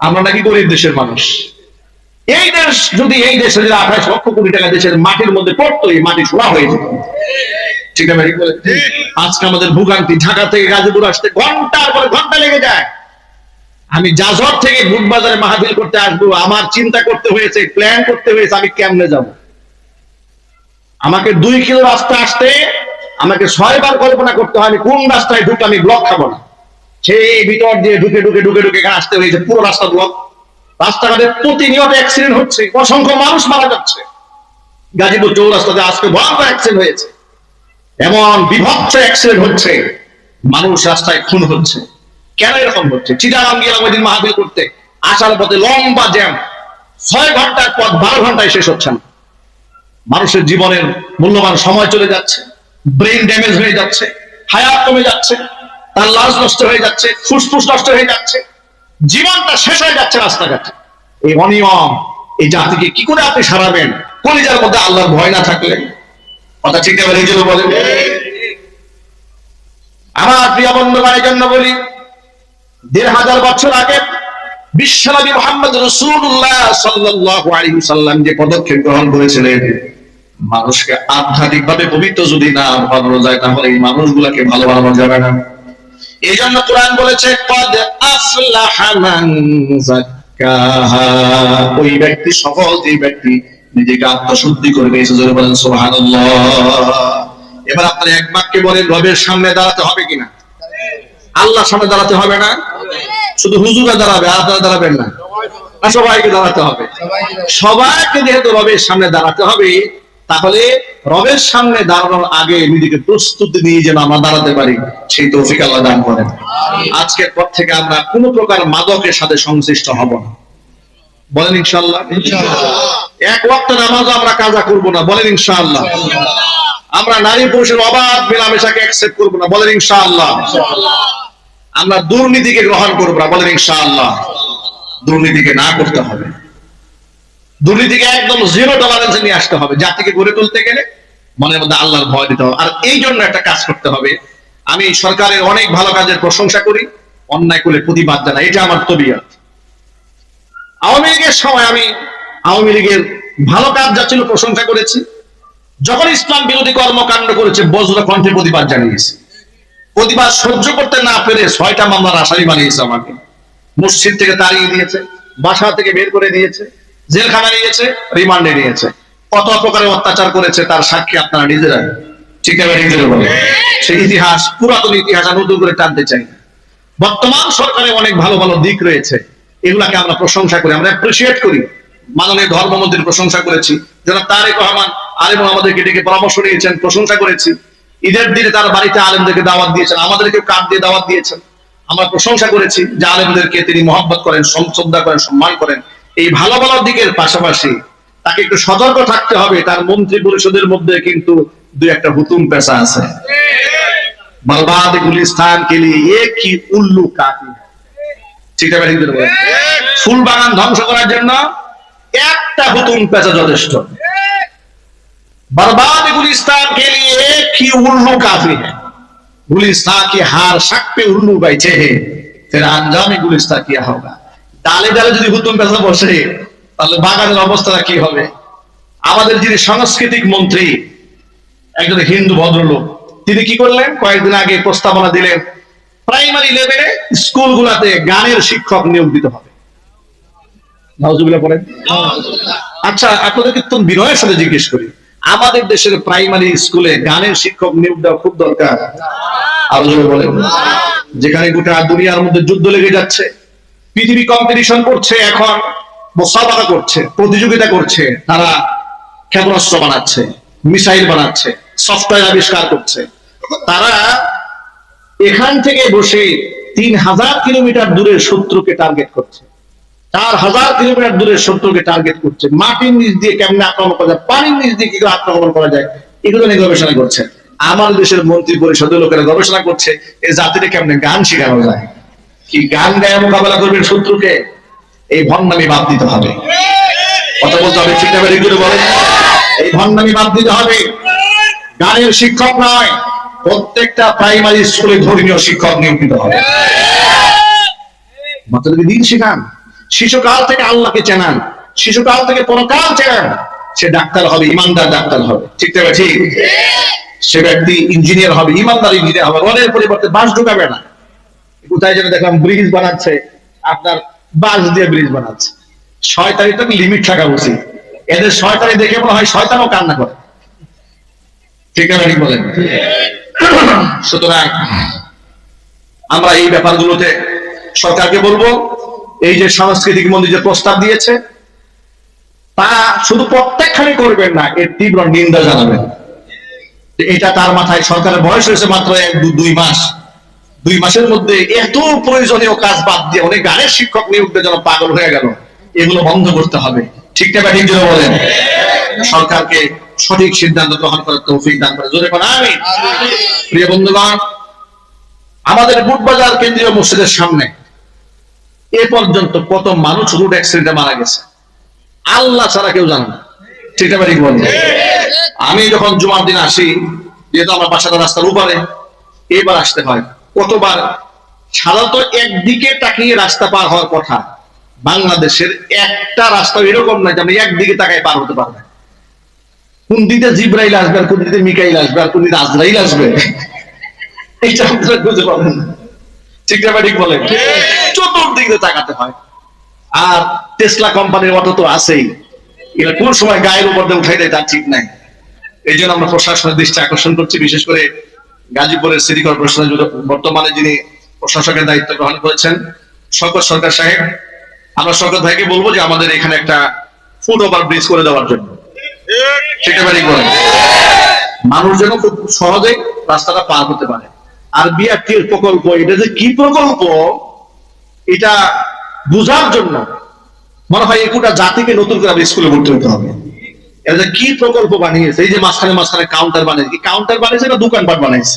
আমরা নাকি গরিব দেশের মানুষ। এই দেশ যদি, এই দেশে যদি 28 লক্ষ কোটি টাকা দেশের মাটির মধ্যে পড়তো, এই মাটি সোনা হয়ে যেত। ঠিক আছে? আজকে আমাদের ভোগান্তি, ঢাকা থেকে গাজীপুর আসতে ঘন্টার পর ঘন্টা লেগে যায়। আমি জাজর থেকে বুট বাজারে মাহফিল করতে আসবো, আমার চিন্তা করতে হয়েছে, প্ল্যান করতে হয়েছে আমি কেমনে যাব। আমাকে 2 কিলো রাস্তা আসতে আমাকে 6 বার কল্পনা করতে হয় আমি কোন রাস্তায় ঢুকে আমি ব্লক খাবো না। সেই ভিতর দিয়ে ঢুকে ঢুকে ঢুকে ঢুকে এখানে আসতে হয়েছে, পুরো রাস্তা ব্লক। রাস্তাঘাটে প্রতিনিয়ত অ্যাক্সিডেন্ট হচ্ছে, অসংখ্য মানুষ মারা যাচ্ছে। গাজীপুর চৌরাস্তাতে আজকে ভয়ঙ্কর অ্যাক্সিডেন্ট হয়েছে, এমন বিভৎস অ্যাক্সিডেন্ট হচ্ছে, মানুষ রাস্তায় খুন হচ্ছে। কেন এরকম হচ্ছে? চিটাগাং গেলাম ওই দিন মাহফিল করতে, আসার পথে লম্বা জ্যাম, 6 ঘন্টার পথ 12 ঘন্টায় শেষ হচ্ছে না। মানুষের জীবনের মূল্যবান সময় চলে যাচ্ছে, ব্রেন ড্যামেজ হয়ে যাচ্ছে, হায়াত কমে যাচ্ছে, তার লাশ নষ্ট হয়ে যাচ্ছে, ফুসফুস নষ্ট হয়ে যাচ্ছে, জীবনটা শেষ হয়ে যাচ্ছে রাস্তাঘাটে। এই অনিয়ম, এই জাতিকে কি করে আপনি সারাবেন কলিজার মধ্যে আল্লাহর ভয় না থাকলে? কথা ঠিক আছে? এই জন্য বলেন, আমার প্রিয় বন্ধুগণের জন্য বলি, 1500 বছর আগে বিশ্বনবী মুহাম্মদ রাসূলুল্লাহ সাল্লাল্লাহু আলাইহি ওয়াসাল্লাম যে পদক্ষেপ গ্রহণ করেছিলেন, মানুষকে আধ্যাত্মিক ভাবে পবিত্র যদি না বানানো যায় তাহলে এই মানুষগুলোকে ভালো বানানো যাবে না। এই জন্য কোরআন বলেছে কদ আফলাহা মান যাক্কাহা, ওই ব্যক্তি সফল যে ব্যক্তি নিজেকে আত্মশুদ্ধি করে নিয়েছে। জোরে বলেন সুবহানাল্লাহ। এবার আপনারা এক বাক্যে বলেন, রবের সামনে দাঁড়াতে হবে কিনা? আল্লাহর সামনে দাঁড়াতে হবে না? শুধু হুজুরা দাঁড়াবে, আপনারা দাঁড়াবেন না? সবাইকে দাঁড়াতে হবে। সবাইকে যেহেতু রবের সামনে দাঁড়াতে হবে, তাহলে রবের সামনে দাঁড়ানোর আগে নিজেকে প্রস্তুতি নিয়ে যেন আমরা দাঁড়াতে পারি, সেই তৌফিক আল্লাহ দান করেন। আজকের পর থেকে আমরা কোনো প্রকার মাদকের সাথে সংশ্লিষ্ট হব না। বলেন ইনশাআল্লাহ। এক ওয়াক্ত নামাজ আমরা কাজা করব না। বলেন ইনশাআল্লাহ। আমরা নারী পুরুষের অবাধ মেলামেশাকে অ্যাকসেপ্ট করব না। বলেন ইনশাআল্লাহ। আমরা দুর্নীতিকে গ্রহণ করব না। বলেন ইনশাআল্লাহ। দুর্নীতিকে না করতে হবে, দুর্নীতিকে একদম 0 টলারেন্সে নিয়ে আসতে হবে। জাতিকে গড়ে তুলতে গেলে মনের মধ্যে আল্লাহর ভয় দিতে হবে। আর এই জন্য একটা কাজ করতে হবে, আমি সরকারের অনেক ভালো কাজের প্রশংসা করি, অন্যায় করলে প্রতিবাদ জানাই, এটা আমার তবিয়ত। আওয়ামী লীগের সময় আমি আওয়ামী লীগের ভালো কাজ যা ছিল প্রশংসা করেছি, যখন ইসলাম বিরোধী কর্মকাণ্ড করেছে বজ্র কণ্ঠে প্রতিবাদ জানিয়েছি। প্রতিবাদ সহ্য করতে না পেরে 6টা মামলার আসামি বানিয়েছে আমাকে, মসজিদ থেকে তাড়িয়ে দিয়েছে, বাসা থেকে বের করে দিয়েছে, জেলখানা নিয়েছে, রিমান্ডে নিয়েছে, কত প্রকারের অত্যাচার করেছে তার সাক্ষী আপনারা নিজেরা। ঠিক আছে? নিজেরা বলে সেই ইতিহাস, পুরাতন ইতিহাস নতুন করে টানতে চাই। বর্তমান সরকারে অনেক ভালো ভালো দিক রয়েছে, এগুলাকে আমরা প্রশংসা করি, আমরা অ্যাপ্রিশিয়েট করি। মাননীয় ধর্মমন্ত্রীর প্রশংসা করেছি, যারা তারেক রহমান আলেম আমাদেরকে ডেকে পরামর্শ নিয়েছেন, প্রশংসা করেছি। ঈদের দিনে তার বাড়িতে আলেমদেরকে দাওয়াত দিয়েছেন, আমাদেরকেও কার্ড দিয়ে দাওয়াত দিয়েছেন, আমরা প্রশংসা করেছি যে আলেমদেরকে তিনি মহব্বত করেন, শ্রদ্ধা করেন, সম্মান করেন। এই ভালো ভালো দিকের পাশাপাশি তাকে একটু সতর্ক থাকতে হবে, তার মন্ত্রী পরিষদের মধ্যে কিন্তু 2-1টা হুতুম পেশা আছে। বরবাদ গুলিস্তান কে লিয়ে এক হি উল্লু কাফি। ঠিক আছে? ফুল বাগান ধ্বংস করার জন্য একটা হুতুম পেশা যথেষ্ট। বরবাদ গুলিস্তান কে লিয়ে এক হি উল্লু কাফি। गुलिस्तां की हार शक पे उल्लू बैठे हैं फिर अंजाम गुलिस्तां किया होगा। ডালে ডালে যদি হুতুম পেঁচা বসে তাহলে বাগানের অবস্থাটা কি হবে? আমাদের যিনি সাংস্কৃতিক মন্ত্রী একজন হিন্দু ভদ্রলোক, তিনি কি করলেন, কয়েকদিন আগে প্রস্তাবনা দিলেন প্রাইমারি লেভেলে স্কুলগুলোতে গানের শিক্ষক নিয়োগ দিতে হবে। নাউজুবিল্লাহ পড়েন। আচ্ছা, আপনাদেরকে তো বিনয়ের সাথে জিজ্ঞেস করি, আমাদের দেশের প্রাইমারি স্কুলে গানের শিক্ষক নিয়োগ দেওয়া খুব দরকার? আরো জোরে বলেন। যেখানে গোটা দুনিয়ার মধ্যে যুদ্ধ লেগে যাচ্ছে, পৃথিবী কম্পিটিশন করছে, এখন মুসাবাকা করছে, প্রতিযোগিতা করছে, তারা ক্ষেপণাস্ত্র বানাচ্ছে, মিসাইল বানাচ্ছে, সফটওয়্যার আবিষ্কার করছে, তারা এখান থেকে বসে 3000 কিলোমিটার দূরের শত্রুকে টার্গেট করছে, 4000 কিলোমিটার দূরের শত্রুকে টার্গেট করছে, মাটির নিচ দিয়ে কেমনে আক্রমণ করা যায়, পানির নিচ দিয়ে কি করে আক্রমণ করা যায়, এগুলো নিয়ে গবেষণা করছে। আমার দেশের মন্ত্রী পরিষদের লোকেরা গবেষণা করছে এই জাতিকে কেমনে গান শেখানো যায়, কি গান গায়ে মোকাবেলা করবেন শত্রুকে। এই ভণ্ডামি বাদ দিতে হবে, কথা বলতে হবে, ঠিক না? এগুলো বলেন, এই ভণ্ডামি বাদ দিতে হবে। গানের শিক্ষক নয়, প্রত্যেকটা প্রাইমারি স্কুলে ধর্মীয় শিক্ষক নিয়োগ দিতে হবে। বাচ্চাদেরকে দিন শেখান, শিশুকাল থেকে আল্লাহকে চেনান, শিশুকাল থেকে পরকাল চেনান। সে ডাক্তার হবে, ইমানদার ডাক্তার হবে, ঠিক না? ঠিক। সে ব্যক্তি ইঞ্জিনিয়ার হবে, ইমানদার ইঞ্জিনিয়ার হবে, রডের পরিবর্তে বাঁশ ঢুকাবে না। কোথায় যেন দেখলাম ব্রিজ বানাচ্ছে, আপনার বাঁশ দিয়ে ব্রিজ বানাচ্ছে। শয়তানি তো লিমিট থাকা উচিত। এদের শয়তানি দেখে মনে হয় শয়তানও কান্না করে, ঠিক না? ঠিক বলেন। সুতরাং আমরা এই ব্যাপারগুলোতে সরকারকে বলবো, এই যে সাংস্কৃতিক মন্ত্রী যে প্রস্তাব দিয়েছে তা শুধু প্রত্যাখ্যানই করবেন না, এর তীব্র নিন্দা জানাবেন। এটা তার মাথায়, সরকারের বয়স হয়েছে মাত্র 1-2 মাস, 2 মাসের মধ্যে এত প্রয়োজনীয় কাজ বাদ দিয়ে অনেক গানের শিক্ষক নিয়োগের জন্য পাগল হয়ে গেল। এগুলো বন্ধ করতে হবে, ঠিক না? ঠিক জন্য বলেন। সরকারকে সঠিক সিদ্ধান্ত গ্রহণ করার তৌফিক দান করে, জোরে বলেন আমিন। প্রিয় বন্ধুগণ, আমাদের বুটবাজার কেন্দ্রীয় মসজিদের সামনে এ পর্যন্ত কত মানুষ রোড অ্যাক্সিডেন্টে মারা গেছে আল্লাহ ছাড়া কেউ জানে না, ঠিক না? ঠিক বলেন। আমি যখন জুমার দিন আসি, যেহেতু আমার বাসাটা রাস্তার উপরে, এবার আসতে হয় কতবার। সাধারণত একদিকে তাকিয়ে রাস্তা পার হওয়ার কথা, বাংলাদেশের একটা রাস্তা এরকম নয় যে আপনি একদিকে তাকায় পার হতে পারবেন। কোন দিকে জিব্রাইল আসবে, আর কোন দিকে মিকাইল আসবে, আর কোন দিকে আজরাইল আসবে, এইটা আপনারা বুঝতে পারবেন না, ঠিক না? ঠিক বলেন। চতুর্দিকে তাকাতে হয়। আর টেসলা কোম্পানির অটো তো আছেই, এরা কোন সময় গায়ের উপর দিয়ে উঠাই দেয় তার ঠিক নাই। এই জন্য আমরা প্রশাসনের দৃষ্টি আকর্ষণ করছি, বিশেষ করে গাজীপুরের সিটি কর্পোরেশনের বর্তমানে যিনি প্রশাসকের দায়িত্ব গ্রহণ করেছেন শওকত সরকার সাহেব, আমরা শওকত ভাইকে বলবো যে আমাদের এখানে একটা ফুট ওভার ব্রিজ করে দেওয়ার জন্য, ঠিক আছে? বলেন, মানুষ যেন খুব সহজে রাস্তাটা পার হতে পারে। আর বিআরটির প্রকল্প, এটা যে কি প্রকল্প এটা বোঝার জন্য মনে হয় গোটা জাতিকে নতুন করে স্কুলে ভর্তি হতে হবে। এটা যে কি প্রকল্প বানিয়েছে, এই যে মাঝখানে মাঝখানে কাউন্টার বানিয়েছে, কি কাউন্টার বানিয়েছে না দোকানপাট বানাইছে,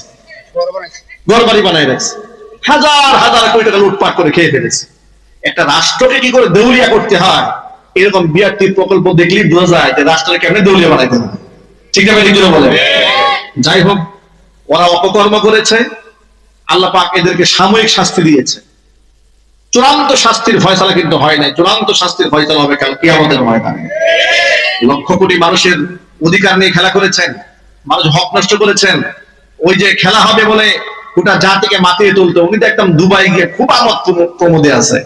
ঘর বাড়ি বানাই রাখছে, হাজার হাজার কোটি টাকা লুটপাট করে খেয়ে ফেলেছে। একটা রাষ্ট্রকে কি করে দেউলিয়া করতে হয়, এরকম বিআরটি প্রকল্প দেখলেই বোঝা যায় যে রাষ্ট্রকে কেমনে দেউলিয়া বানাইতে হবে, ঠিক না? ঠিক বলে। যাই হোক, ওরা অপকর্ম করেছে, আল্লাহ পাক এদেরকে সাময়িক শাস্তি দিয়েছে। চূড়ান্ত শাস্তির ফয়সালা কিন্তু হয় নাই, চূড়ান্ত শাস্তির ফয়সালা হবে কাল কিয়ামতের ময়দানে। লক্ষ কোটি মানুষের অধিকার নিয়ে খেলা করেছেন, মানুষ হক নষ্ট করেছেন। ওই যে খেলা হবে বলে গোটা জাতিকে মাতিয়ে তুলতে, উনি তো একদম দুবাই গিয়ে খুব আমোদ প্রমোদে আছে,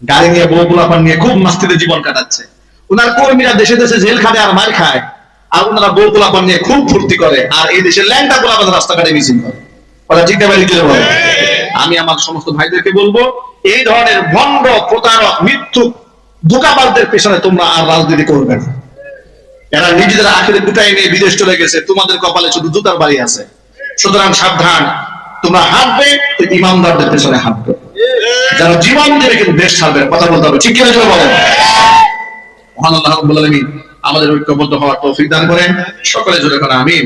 গাড়ি নিয়ে বউ পোলাপান নিয়ে খুব মাস্তিতে জীবন কাটাচ্ছে। ওনার কর্মীরা দেশে দেশে জেল খাটে আর মার খায়, আর ওনারা বউ পোলাপান নিয়ে খুব ফুর্তি করে, আর এই দেশের ল্যাংটা পোলাপান রাস্তাঘাটে মিছিল করে। ঠিক না? আমি আমার সমস্ত ভাইদেরকে বলবো, এই ধরনের ভণ্ড, প্রতারক, মিথ্যুক, ধোঁকাবাজদের পেছনে তোমরা আর রাজনীতি করবে না। এরা নিজেদের আখেরে গুটাই নিয়ে বিদেশ চলে গেছে, তোমাদের কপালে শুধু জুতার বাড়ি আছে। সুতরাং সাবধান, তোমরা হাঁটবে তো ইমানদারদের পেছনে হাঁটবে, যারা জীবন দেবে কিন্তু দেশ ছাড়বে, কথা বলতে হবে, ঠিক কিনা? বলেন। মহান আল্লাহ রাব্বুল আলামিন আমাদের ঐক্যবদ্ধ হওয়ার তৌফিক দান করেন, সকলে জোরে করে আমিন।